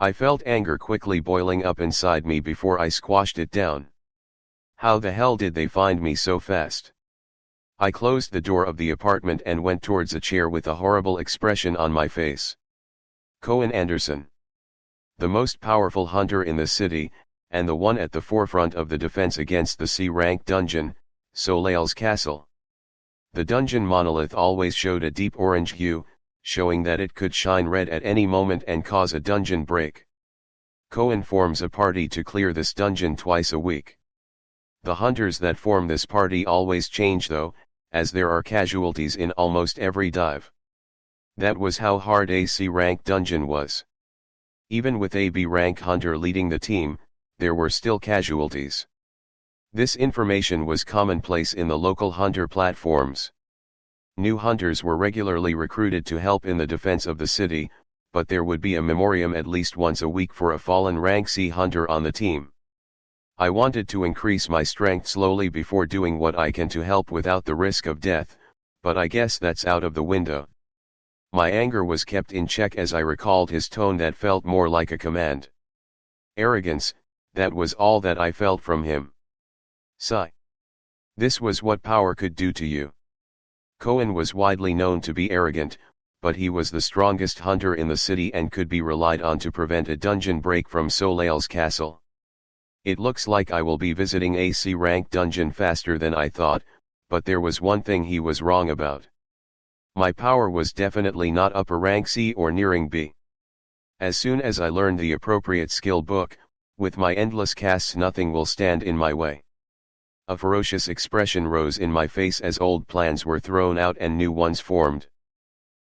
I felt anger quickly boiling up inside me before I squashed it down. How the hell did they find me so fast? I closed the door of the apartment and went towards a chair with a horrible expression on my face. Cohen Anderson. The most powerful hunter in the city, and the one at the forefront of the defense against the C-rank dungeon, Soleil's castle. The dungeon monolith always showed a deep orange hue, showing that it could shine red at any moment and cause a dungeon break. Cohen forms a party to clear this dungeon twice a week. The hunters that form this party always change though, as there are casualties in almost every dive. That was how hard a C-rank dungeon was. Even with a B-rank hunter leading the team, there were still casualties. This information was commonplace in the local hunter platforms. New hunters were regularly recruited to help in the defense of the city, but there would be a memoriam at least once a week for a fallen rank C hunter on the team. I wanted to increase my strength slowly before doing what I can to help without the risk of death, but I guess that's out of the window. My anger was kept in check as I recalled his tone that felt more like a command. Arrogance, that was all that I felt from him. Sigh. This was what power could do to you. Cohen was widely known to be arrogant, but he was the strongest hunter in the city and could be relied on to prevent a dungeon break from Soleil's castle. It looks like I will be visiting a C-rank dungeon faster than I thought, but there was one thing he was wrong about. My power was definitely not upper rank C or nearing B. As soon as I learned the appropriate skill book, with my endless casts nothing will stand in my way. A ferocious expression rose in my face as old plans were thrown out and new ones formed.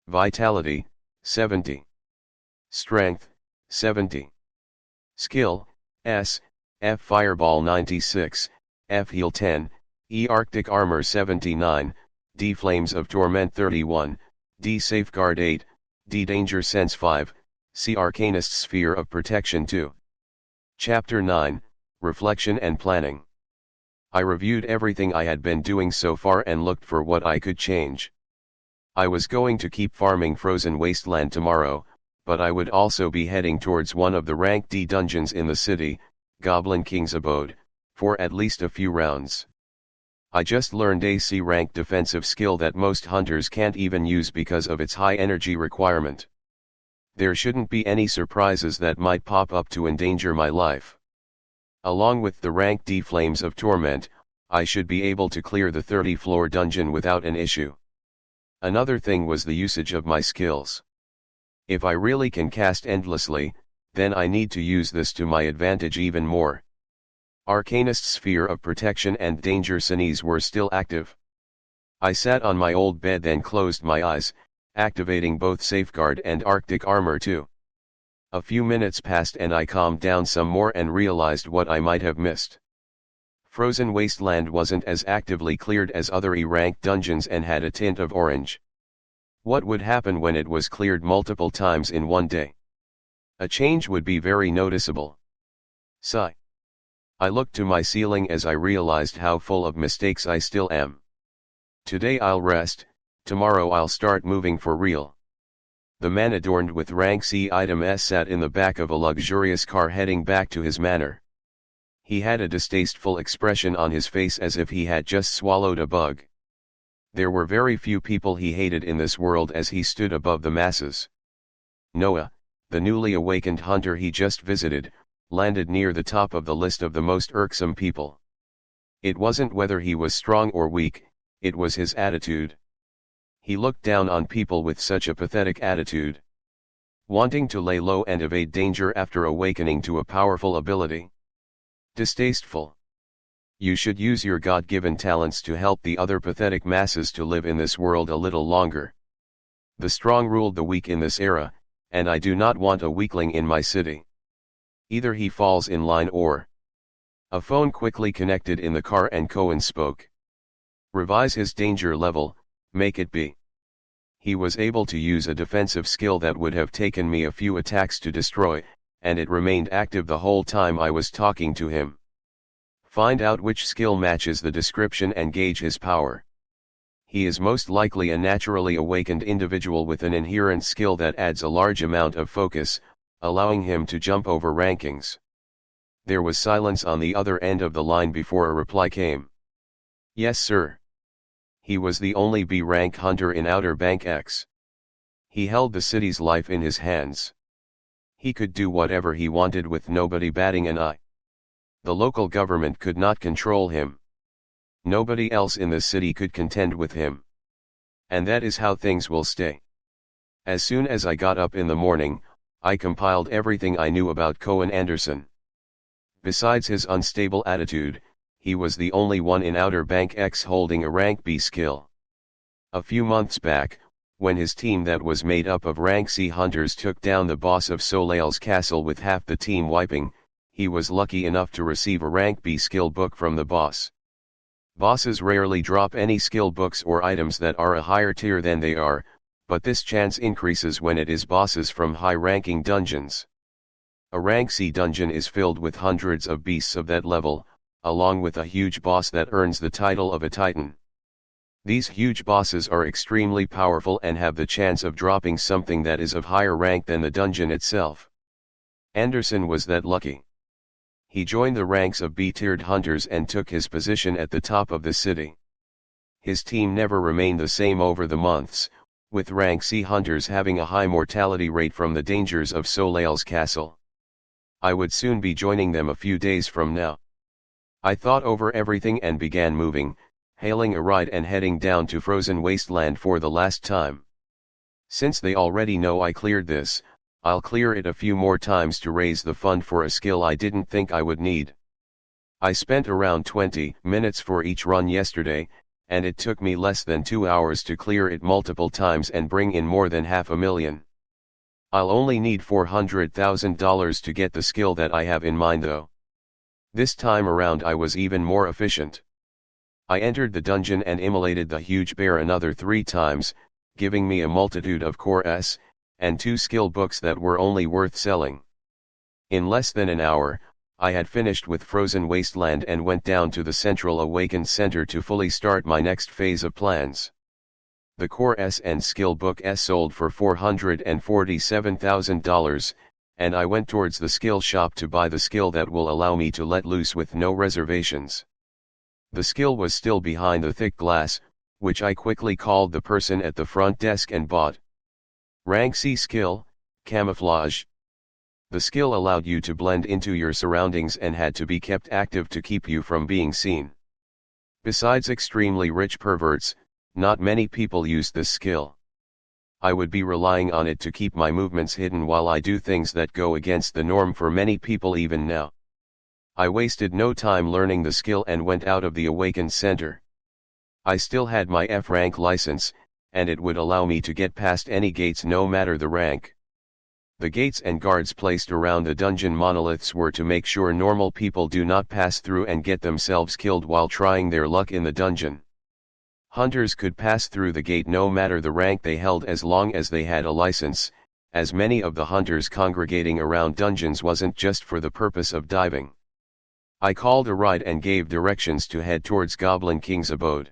Vitality, 70. Strength, 70. Skill, S, F Fireball 96, F Heal 10, E Arctic Armor 79, D Flames of Torment 31, D Safeguard 8, D Danger Sense 5, C Arcanist Sphere of Protection 2. Chapter 9, Reflection and Planning. I reviewed everything I had been doing so far and looked for what I could change. I was going to keep farming Frozen Wasteland tomorrow, but I would also be heading towards one of the rank D dungeons in the city, Goblin King's Abode, for at least a few rounds. I just learned a C rank defensive skill that most hunters can't even use because of its high energy requirement. There shouldn't be any surprises that might pop up to endanger my life. Along with the rank D Flames of Torment, I should be able to clear the 30-floor dungeon without an issue. Another thing was the usage of my skills. If I really can cast endlessly, then I need to use this to my advantage even more. Arcanist Sphere of Protection and Danger Sense were still active. I sat on my old bed then closed my eyes, activating both Safeguard and Arctic Armor too. A few minutes passed and I calmed down some more and realized what I might have missed. Frozen Wasteland wasn't as actively cleared as other E-rank dungeons and had a tint of orange. What would happen when it was cleared multiple times in one day? A change would be very noticeable. Sigh. I looked to my ceiling as I realized how full of mistakes I still am. Today I'll rest, tomorrow I'll start moving for real. The man adorned with rank C items sat in the back of a luxurious car heading back to his manor. He had a distasteful expression on his face as if he had just swallowed a bug. There were very few people he hated in this world as he stood above the masses. Noah, the newly awakened hunter he just visited, landed near the top of the list of the most irksome people. It wasn't whether he was strong or weak, it was his attitude. He looked down on people with such a pathetic attitude. Wanting to lay low and evade danger after awakening to a powerful ability. Distasteful. You should use your God-given talents to help the other pathetic masses to live in this world a little longer. The strong ruled the weak in this era, and I do not want a weakling in my city. Either he falls in line or A phone quickly connected in the car and Cohen spoke. Revise his danger level, make it B. He was able to use a defensive skill that would have taken me a few attacks to destroy, and it remained active the whole time I was talking to him. Find out which skill matches the description and gauge his power. He is most likely a naturally awakened individual with an inherent skill that adds a large amount of focus, allowing him to jump over rankings. There was silence on the other end of the line before a reply came. Yes, sir. He was the only B-rank hunter in Outer Bank X. He held the city's life in his hands. He could do whatever he wanted with nobody batting an eye. The local government could not control him. Nobody else in the city could contend with him. And that is how things will stay. As soon as I got up in the morning, I compiled everything I knew about Cohen Anderson. Besides his unstable attitude, he was the only one in Outer Bank X holding a rank B skill. A few months back, when his team that was made up of rank C hunters took down the boss of Soleil's castle with half the team wiping, he was lucky enough to receive a rank B skill book from the boss. Bosses rarely drop any skill books or items that are a higher tier than they are, but this chance increases when it is bosses from high-ranking dungeons. A rank C dungeon is filled with hundreds of beasts of that level, along with a huge boss that earns the title of a titan. These huge bosses are extremely powerful and have the chance of dropping something that is of higher rank than the dungeon itself. Anderson was that lucky. He joined the ranks of B-tiered hunters and took his position at the top of the city. His team never remained the same over the months, with rank C hunters having a high mortality rate from the dangers of Soleil's castle. I would soon be joining them a few days from now. I thought over everything and began moving, hailing a ride and heading down to Frozen Wasteland for the last time. Since they already know I cleared this, I'll clear it a few more times to raise the fund for a skill I didn't think I would need. I spent around 20 minutes for each run yesterday, and it took me less than 2 hours to clear it multiple times and bring in more than $500,000. I'll only need $400,000 to get the skill that I have in mind though. This time around I was even more efficient. I entered the dungeon and immolated the huge bear another 3 times, giving me a multitude of core S, and 2 skill books that were only worth selling. In less than an hour, I had finished with Frozen Wasteland and went down to the Central Awakened Center to fully start my next phase of plans. The Core S and Skill Book S sold for $447,000, and I went towards the skill shop to buy the skill that will allow me to let loose with no reservations. The skill was still behind the thick glass, which I quickly called the person at the front desk and bought. Rank C skill, Camouflage. The skill allowed you to blend into your surroundings and had to be kept active to keep you from being seen. Besides extremely rich perverts, not many people use this skill. I would be relying on it to keep my movements hidden while I do things that go against the norm for many people even now. I wasted no time learning the skill and went out of the Awakened Center. I still had my F rank license, and it would allow me to get past any gates no matter the rank. The gates and guards placed around the dungeon monoliths were to make sure normal people do not pass through and get themselves killed while trying their luck in the dungeon. Hunters could pass through the gate no matter the rank they held as long as they had a license, as many of the hunters congregating around dungeons wasn't just for the purpose of diving. I called a ride and gave directions to head towards Goblin King's abode.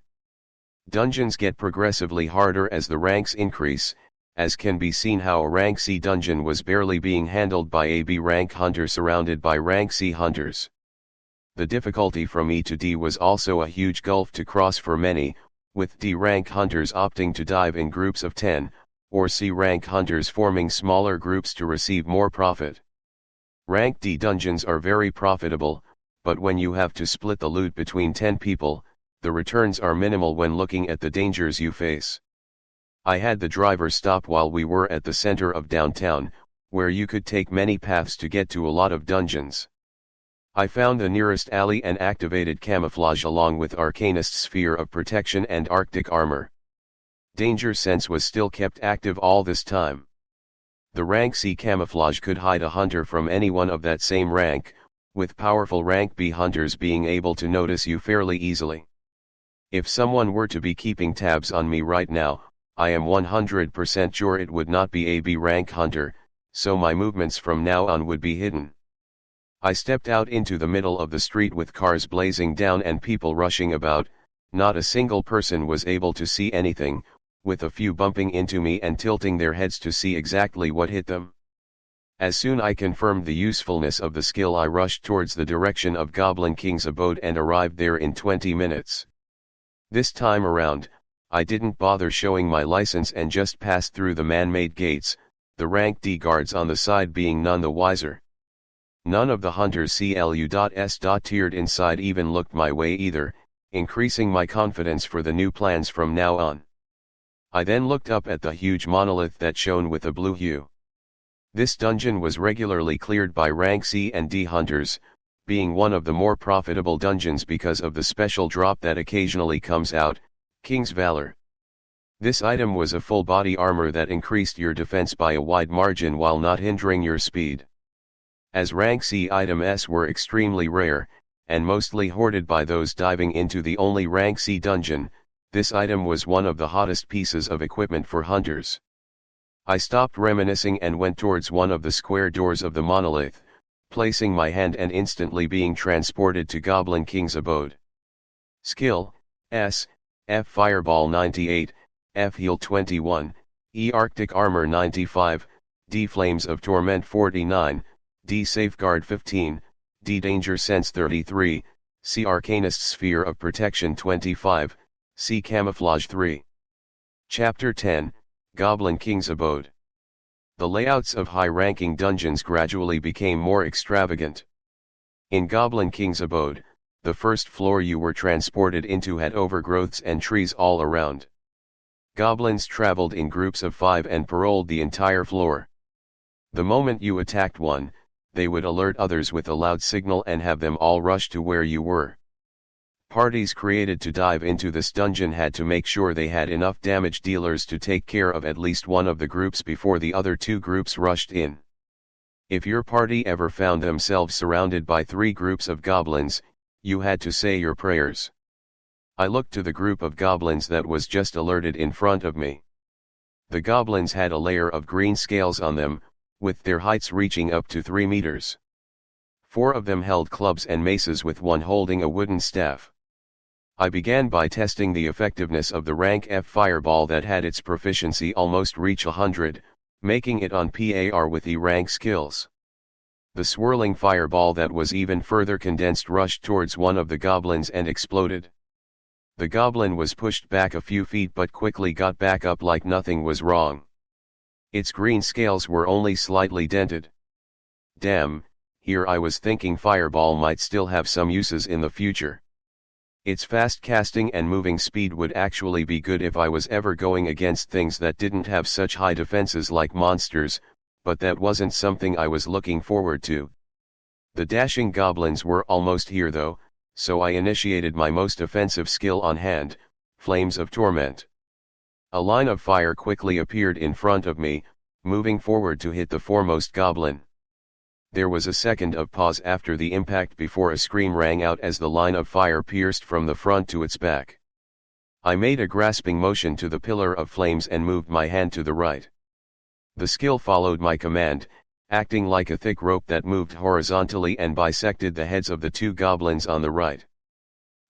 Dungeons get progressively harder as the ranks increase, as can be seen how a rank C dungeon was barely being handled by a B rank hunter surrounded by rank C hunters. The difficulty from E to D was also a huge gulf to cross for many, with D rank hunters opting to dive in groups of 10, or C rank hunters forming smaller groups to receive more profit. Rank D dungeons are very profitable, but when you have to split the loot between 10 people, the returns are minimal when looking at the dangers you face. I had the driver stop while we were at the center of downtown, where you could take many paths to get to a lot of dungeons. I found the nearest alley and activated camouflage along with Arcanist's sphere of protection and Arctic armor. Danger sense was still kept active all this time. The rank C camouflage could hide a hunter from anyone of that same rank, with powerful rank B hunters being able to notice you fairly easily. If someone were to be keeping tabs on me right now, I am 100% sure it would not be a B rank hunter, so my movements from now on would be hidden. I stepped out into the middle of the street with cars blazing down and people rushing about. Not a single person was able to see anything, with a few bumping into me and tilting their heads to see exactly what hit them. As soon I confirmed the usefulness of the skill, I rushed towards the direction of Goblin King's abode and arrived there in 20 minutes. This time around, I didn't bother showing my license and just passed through the man-made gates, the rank D guards on the side being none the wiser. None of the hunters CLU.S.tiered inside even looked my way either, increasing my confidence for the new plans from now on. I then looked up at the huge monolith that shone with a blue hue. This dungeon was regularly cleared by rank C and D hunters, being one of the more profitable dungeons because of the special drop that occasionally comes out, King's Valor. This item was a full body armor that increased your defense by a wide margin while not hindering your speed. As rank C items were extremely rare, and mostly hoarded by those diving into the only rank C dungeon, this item was one of the hottest pieces of equipment for hunters. I stopped reminiscing and went towards one of the square doors of the monolith, placing my hand and instantly being transported to Goblin King's abode. Skill, S, F Fireball 98, F Heal 21, E Arctic Armor 95, D Flames of Torment 49, D Safeguard 15, D Danger Sense 33, C Arcanist Sphere of Protection 25, C Camouflage 3. Chapter 10, Goblin King's Abode. The layouts of high-ranking dungeons gradually became more extravagant. In Goblin King's Abode, the first floor you were transported into had overgrowths and trees all around. Goblins traveled in groups of 5 and patrolled the entire floor. The moment you attacked one, they would alert others with a loud signal and have them all rush to where you were. Parties created to dive into this dungeon had to make sure they had enough damage dealers to take care of at least one of the groups before the other 2 groups rushed in. If your party ever found themselves surrounded by 3 groups of goblins, you had to say your prayers. I looked to the group of goblins that was just alerted in front of me. The goblins had a layer of green scales on them, with their heights reaching up to 3 meters. 4 of them held clubs and maces with one holding a wooden staff. I began by testing the effectiveness of the rank F fireball that had its proficiency almost reach 100, making it on par with E rank skills. The swirling fireball that was even further condensed rushed towards one of the goblins and exploded. The goblin was pushed back a few feet but quickly got back up like nothing was wrong. Its green scales were only slightly dented. Damn, here I was thinking fireball might still have some uses in the future. Its fast casting and moving speed would actually be good if I was ever going against things that didn't have such high defenses like monsters, but that wasn't something I was looking forward to. The dashing goblins were almost here though, so I initiated my most offensive skill on hand, Flames of Torment. A line of fire quickly appeared in front of me, moving forward to hit the foremost goblin. There was a second of pause after the impact before a scream rang out as the line of fire pierced from the front to its back. I made a grasping motion to the pillar of flames and moved my hand to the right. The skill followed my command, acting like a thick rope that moved horizontally and bisected the heads of the 2 goblins on the right.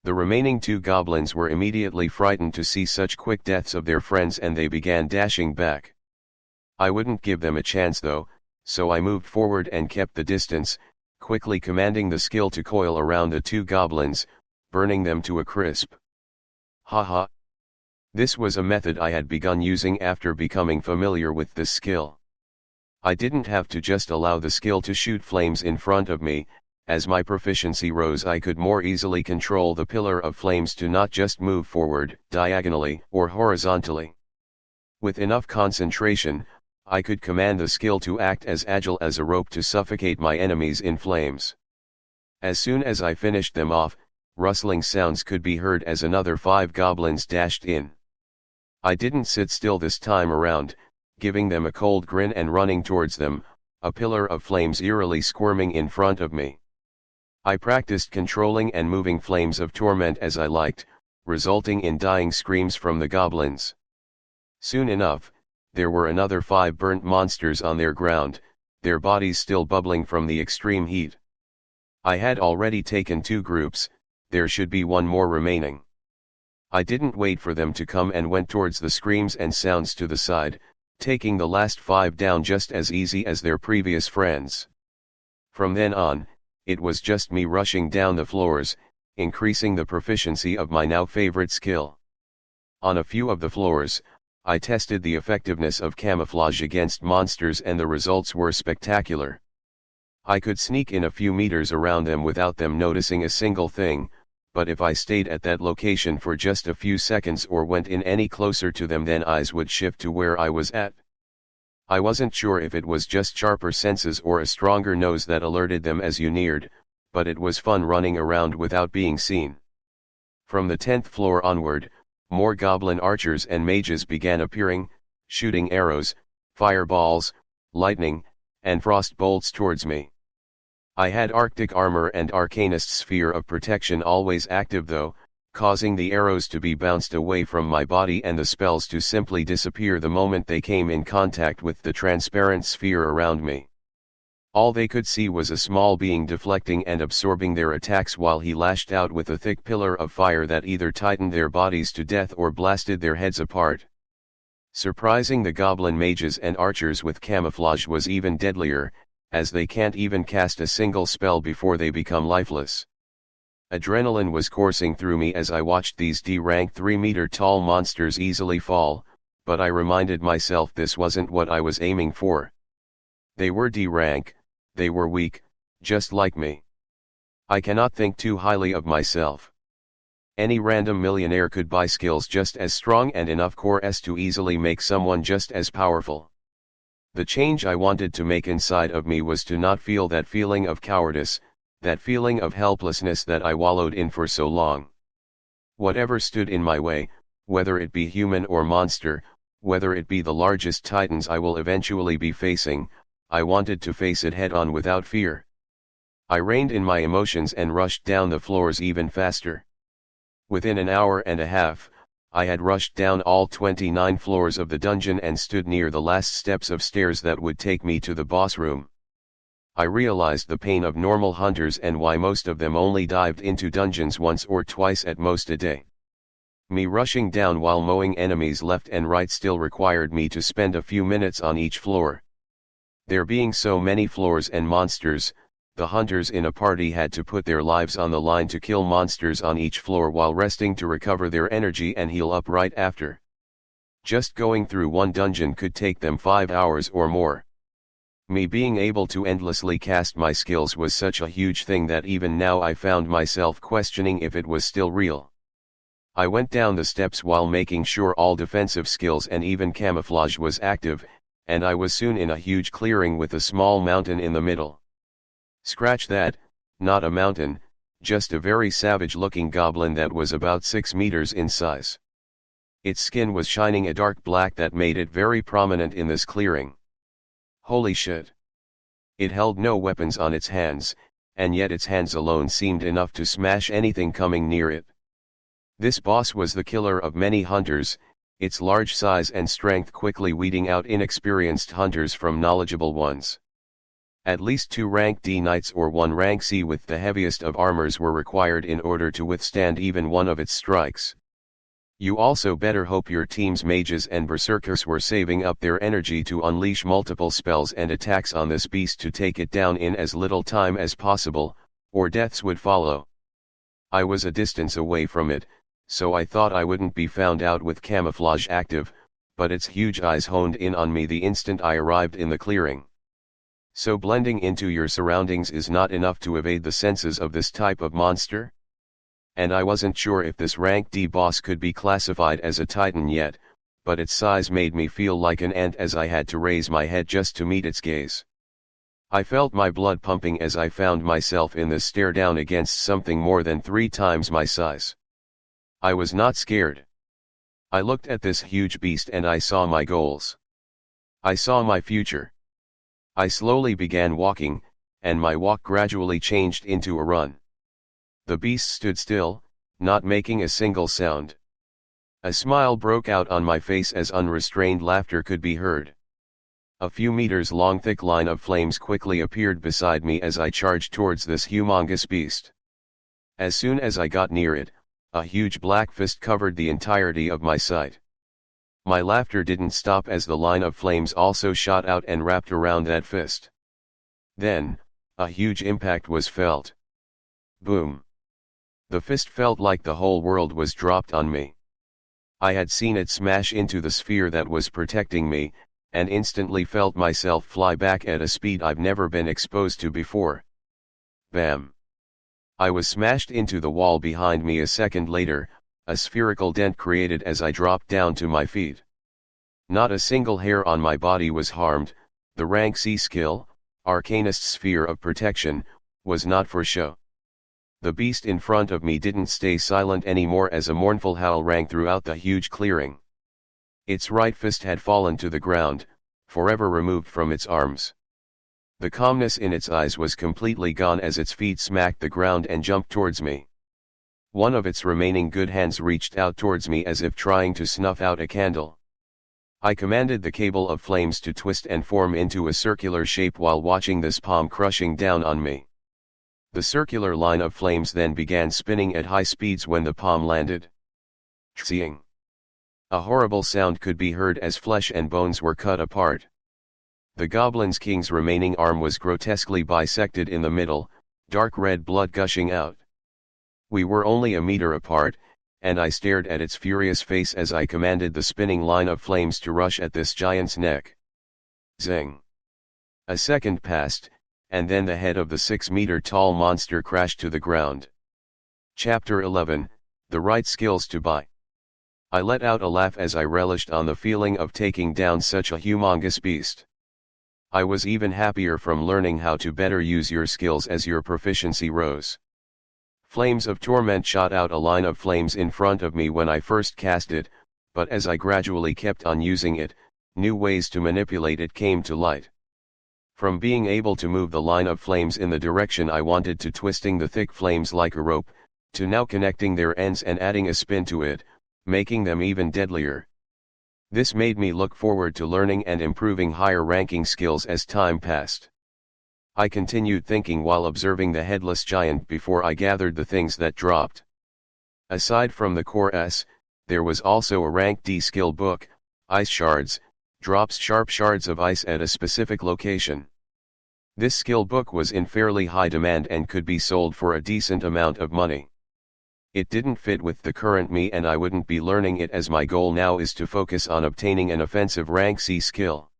The remaining 2 goblins were immediately frightened to see such quick deaths of their friends and they began dashing back. I wouldn't give them a chance though, so I moved forward and kept the distance, quickly commanding the skill to coil around the 2 goblins, burning them to a crisp. Haha. This was a method I had begun using after becoming familiar with this skill. I didn't have to just allow the skill to shoot flames in front of me. As my proficiency rose, I could more easily control the pillar of flames to not just move forward, diagonally, or horizontally. With enough concentration, I could command the skill to act as agile as a rope to suffocate my enemies in flames. As soon as I finished them off, rustling sounds could be heard as another 5 goblins dashed in. I didn't sit still this time around, giving them a cold grin and running towards them, a pillar of flames eerily squirming in front of me. I practiced controlling and moving flames of torment as I liked, resulting in dying screams from the goblins. Soon enough, there were another 5 burnt monsters on their ground, their bodies still bubbling from the extreme heat. I had already taken 2 groups, there should be 1 more remaining. I didn't wait for them to come and went towards the screams and sounds to the side, taking the last 5 down just as easy as their previous friends. From then on, it was just me rushing down the floors, increasing the proficiency of my now favorite skill. On a few of the floors, I tested the effectiveness of camouflage against monsters and the results were spectacular. I could sneak in a few meters around them without them noticing a single thing, but if I stayed at that location for just a few seconds or went in any closer to them, then eyes would shift to where I was at. I wasn't sure if it was just sharper senses or a stronger nose that alerted them as you neared, but it was fun running around without being seen. From the 10th floor onward, more goblin archers and mages began appearing, shooting arrows, fireballs, lightning, and frost bolts towards me. I had Arctic armor and Arcanist sphere of protection always active though, causing the arrows to be bounced away from my body and the spells to simply disappear the moment they came in contact with the transparent sphere around me. All they could see was a small being deflecting and absorbing their attacks while he lashed out with a thick pillar of fire that either tightened their bodies to death or blasted their heads apart. Surprising the goblin mages and archers with camouflage was even deadlier, as they can't even cast a single spell before they become lifeless. Adrenaline was coursing through me as I watched these D-rank 3-meter-tall monsters easily fall, but I reminded myself this wasn't what I was aiming for. They were D-rank, they were weak, just like me. I cannot think too highly of myself. Any random millionaire could buy skills just as strong and enough cores to easily make someone just as powerful. The change I wanted to make inside of me was to not feel that feeling of cowardice, that feeling of helplessness that I wallowed in for so long. Whatever stood in my way, whether it be human or monster, whether it be the largest titans I will eventually be facing, I wanted to face it head on without fear. I reined in my emotions and rushed down the floors even faster. Within an hour and a half, I had rushed down all 29 floors of the dungeon and stood near the last steps of stairs that would take me to the boss room. I realized the pain of normal hunters and why most of them only dived into dungeons once or twice at most a day. Me rushing down while mowing enemies left and right still required me to spend a few minutes on each floor. There being so many floors and monsters, the hunters in a party had to put their lives on the line to kill monsters on each floor while resting to recover their energy and heal up right after. Just going through one dungeon could take them 5 hours or more. Me being able to endlessly cast my skills was such a huge thing that even now I found myself questioning if it was still real. I went down the steps while making sure all defensive skills and even camouflage was active, and I was soon in a huge clearing with a small mountain in the middle. Scratch that, not a mountain, just a very savage-looking goblin that was about 6 meters in size. Its skin was shining a dark black that made it very prominent in this clearing. Holy shit! It held no weapons on its hands, and yet its hands alone seemed enough to smash anything coming near it. This boss was the killer of many hunters, its large size and strength quickly weeding out inexperienced hunters from knowledgeable ones. At least 2 rank D knights or 1 rank C with the heaviest of armors were required in order to withstand even one of its strikes. You also better hope your team's mages and berserkers were saving up their energy to unleash multiple spells and attacks on this beast to take it down in as little time as possible, or deaths would follow. I was a distance away from it, so I thought I wouldn't be found out with camouflage active, but its huge eyes honed in on me the instant I arrived in the clearing. So blending into your surroundings is not enough to evade the senses of this type of monster? And I wasn't sure if this rank D boss could be classified as a titan yet, but its size made me feel like an ant as I had to raise my head just to meet its gaze. I felt my blood pumping as I found myself in this stare down against something more than 3 times my size. I was not scared. I looked at this huge beast and I saw my goals. I saw my future. I slowly began walking, and my walk gradually changed into a run. The beast stood still, not making a single sound. A smile broke out on my face as unrestrained laughter could be heard. A few meters long thick line of flames quickly appeared beside me as I charged towards this humongous beast. As soon as I got near it, a huge black fist covered the entirety of my sight. My laughter didn't stop as the line of flames also shot out and wrapped around that fist. Then, a huge impact was felt. Boom! The fist felt like the whole world was dropped on me. I had seen it smash into the sphere that was protecting me, and instantly felt myself fly back at a speed I've never been exposed to before. Bam! I was smashed into the wall behind me a second later, a spherical dent created as I dropped down to my feet. Not a single hair on my body was harmed. The rank C skill, Arcanist Sphere of Protection, was not for show. The beast in front of me didn't stay silent anymore as a mournful howl rang throughout the huge clearing. Its right fist had fallen to the ground, forever removed from its arms. The calmness in its eyes was completely gone as its feet smacked the ground and jumped towards me. One of its remaining good hands reached out towards me as if trying to snuff out a candle. I commanded the cable of flames to twist and form into a circular shape while watching this palm crushing down on me. The circular line of flames then began spinning at high speeds when the palm landed. Seeing. A horrible sound could be heard as flesh and bones were cut apart. The Goblin's King's remaining arm was grotesquely bisected in the middle, dark red blood gushing out. We were only a meter apart, and I stared at its furious face as I commanded the spinning line of flames to rush at this giant's neck. Zing! A second passed, and then the head of the 6-meter-tall monster crashed to the ground. Chapter 11, The Right Skills to Buy. I let out a laugh as I relished on the feeling of taking down such a humongous beast. I was even happier from learning how to better use your skills as your proficiency rose. Flames of Torment shot out a line of flames in front of me when I first cast it, but as I gradually kept on using it, new ways to manipulate it came to light. From being able to move the line of flames in the direction I wanted to twisting the thick flames like a rope, to now connecting their ends and adding a spin to it, making them even deadlier. This made me look forward to learning and improving higher ranking skills as time passed. I continued thinking while observing the headless giant before I gathered the things that dropped. Aside from the core S, there was also a rank D skill book, Ice Shards, drops sharp shards of ice at a specific location. This skill book was in fairly high demand and could be sold for a decent amount of money. It didn't fit with the current me and I wouldn't be learning it as my goal now is to focus on obtaining an offensive rank C skill.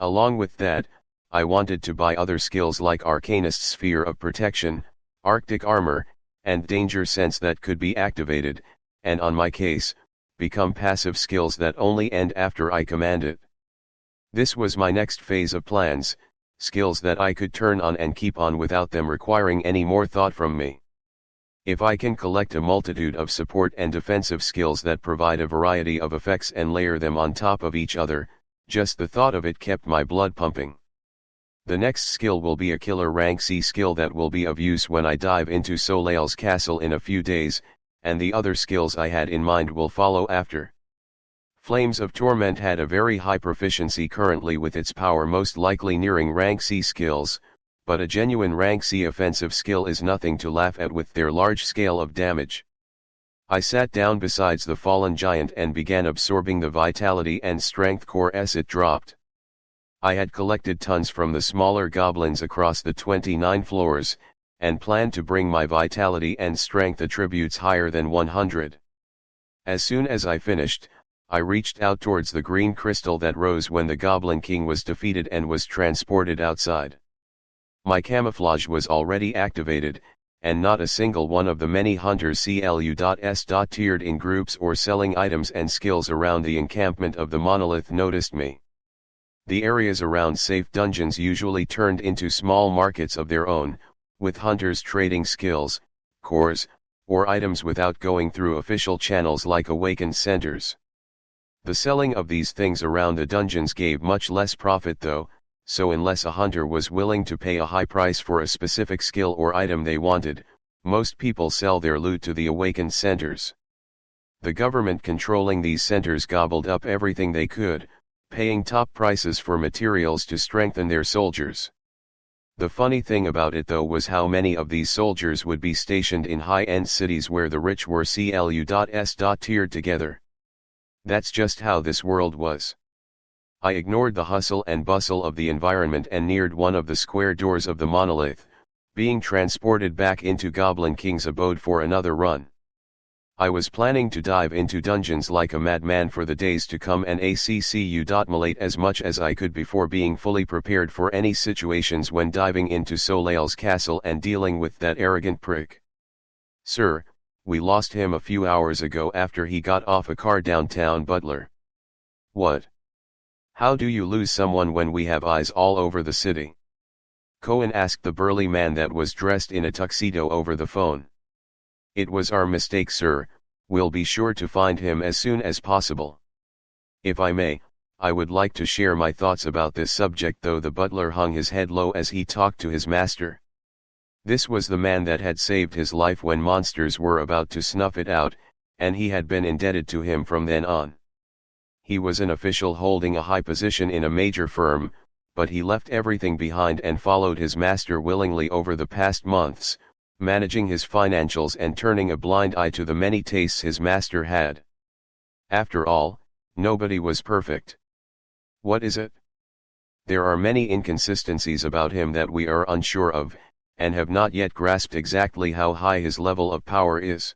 Along with that, I wanted to buy other skills like Arcanist Sphere of Protection, Arctic Armor, and Danger Sense that could be activated, and on my case, become passive skills that only end after I command it. This was my next phase of plans, skills that I could turn on and keep on without them requiring any more thought from me. If I can collect a multitude of support and defensive skills that provide a variety of effects and layer them on top of each other, just the thought of it kept my blood pumping. The next skill will be a killer rank C skill that will be of use when I dive into Soleil's castle in a few days, and the other skills I had in mind will follow after. Flames of Torment had a very high proficiency currently with its power most likely nearing rank C skills, but a genuine rank C offensive skill is nothing to laugh at with their large scale of damage. I sat down beside the fallen giant and began absorbing the vitality and strength core as it dropped. I had collected tons from the smaller goblins across the 29 floors, and planned to bring my vitality and strength attributes higher than 100. As soon as I finished, I reached out towards the green crystal that rose when the Goblin King was defeated and was transported outside. My camouflage was already activated, and not a single one of the many hunters CLU.S. tiered in groups or selling items and skills around the encampment of the monolith noticed me. The areas around safe dungeons usually turned into small markets of their own, with hunters trading skills, cores, or items without going through official channels like awakened centers. The selling of these things around the dungeons gave much less profit though, so unless a hunter was willing to pay a high price for a specific skill or item they wanted, most people sell their loot to the awakened centers. The government controlling these centers gobbled up everything they could, paying top prices for materials to strengthen their soldiers. The funny thing about it though was how many of these soldiers would be stationed in high-end cities where the rich were tiered together. That's just how this world was. I ignored the hustle and bustle of the environment and neared one of the square doors of the monolith, being transported back into Goblin King's abode for another run. I was planning to dive into dungeons like a madman for the days to come and accumulate as much as I could before being fully prepared for any situations when diving into Soleil's castle and dealing with that arrogant prick. "Sir, we lost him a few hours ago after he got off a car downtown, butler." "What? How do you lose someone when we have eyes all over the city?" Cohen asked the burly man that was dressed in a tuxedo over the phone. "It was our mistake, sir. We'll be sure to find him as soon as possible." "If I may, I would like to share my thoughts about this subject," though the butler hung his head low as he talked to his master. This was the man that had saved his life when monsters were about to snuff it out, and he had been indebted to him from then on. He was an official holding a high position in a major firm, but he left everything behind and followed his master willingly over the past months, managing his financials and turning a blind eye to the many tastes his master had. After all, nobody was perfect. What is it? There are many inconsistencies about him that we are unsure of, and have not yet grasped exactly how high his level of power is.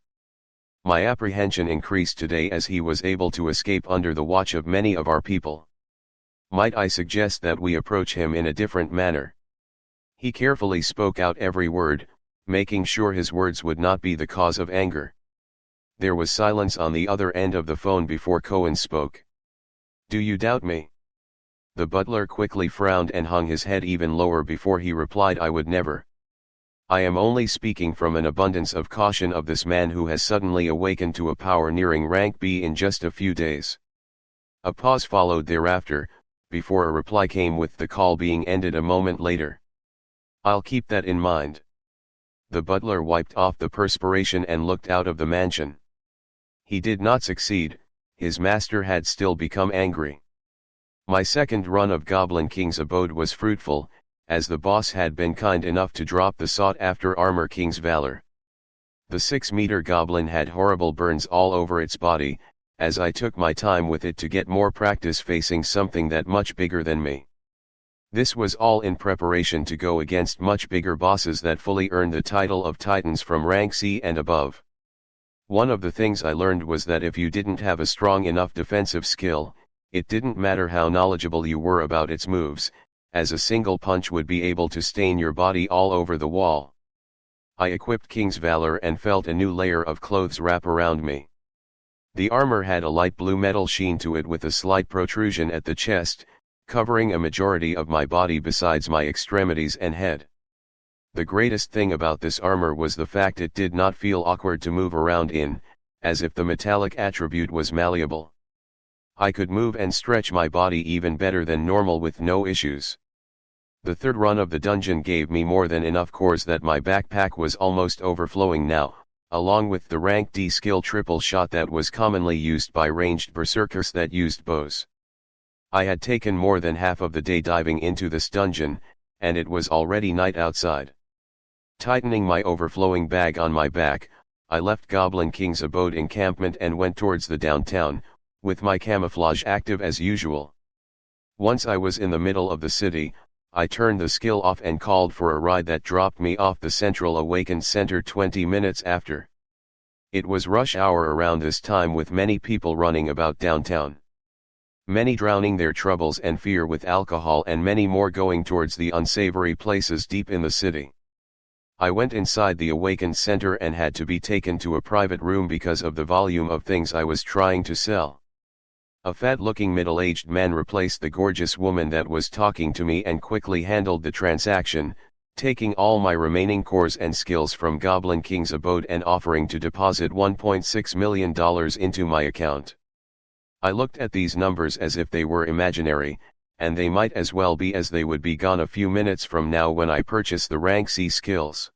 My apprehension increased today as he was able to escape under the watch of many of our people. Might I suggest that we approach him in a different manner? He carefully spoke out every word, making sure his words would not be the cause of anger. There was silence on the other end of the phone before Cohen spoke. "Do you doubt me?" The butler quickly frowned and hung his head even lower before he replied, "I would never. I am only speaking from an abundance of caution of this man who has suddenly awakened to a power nearing rank B in just a few days." A pause followed thereafter, before a reply came with the call being ended a moment later. "I'll keep that in mind." The butler wiped off the perspiration and looked out of the mansion. He did not succeed, his master had still become angry. My second run of Goblin King's abode was fruitful, as the boss had been kind enough to drop the sought-after armor King's Valor. The 6-meter goblin had horrible burns all over its body, as I took my time with it to get more practice facing something that much bigger than me. This was all in preparation to go against much bigger bosses that fully earned the title of Titans from rank C and above. One of the things I learned was that if you didn't have a strong enough defensive skill, it didn't matter how knowledgeable you were about its moves, as a single punch would be able to stain your body all over the wall. I equipped King's Valor and felt a new layer of clothes wrap around me. The armor had a light blue metal sheen to it with a slight protrusion at the chest, covering a majority of my body besides my extremities and head. The greatest thing about this armor was the fact it did not feel awkward to move around in, as if the metallic attribute was malleable. I could move and stretch my body even better than normal with no issues. The third run of the dungeon gave me more than enough cores that my backpack was almost overflowing now, along with the rank D skill triple shot that was commonly used by ranged berserkers that used bows. I had taken more than half of the day diving into this dungeon, and it was already night outside. Tightening my overflowing bag on my back, I left Goblin King's abode encampment and went towards the downtown, with my camouflage active as usual. Once I was in the middle of the city, I turned the skill off and called for a ride that dropped me off the Central Awakened Center 20 minutes after. It was rush hour around this time with many people running about downtown. Many drowning their troubles and fear with alcohol and many more going towards the unsavory places deep in the city. I went inside the Awakened Center and had to be taken to a private room because of the volume of things I was trying to sell. A fat-looking middle-aged man replaced the gorgeous woman that was talking to me and quickly handled the transaction, taking all my remaining cores and skills from Goblin King's abode and offering to deposit $1.6 million into my account. I looked at these numbers as if they were imaginary, and they might as well be as they would be gone a few minutes from now when I purchase the rank C skills.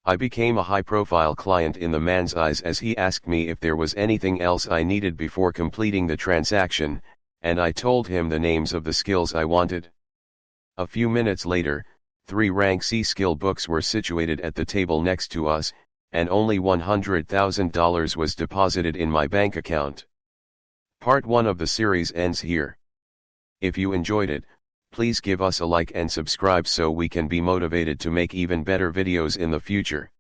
I became a high-profile client in the man's eyes as he asked me if there was anything else I needed before completing the transaction, and I told him the names of the skills I wanted. A few minutes later, 3 rank C skill books were situated at the table next to us, and only $100,000 was deposited in my bank account. Part 1 of the series ends here. If you enjoyed it, please give us a like and subscribe so we can be motivated to make even better videos in the future.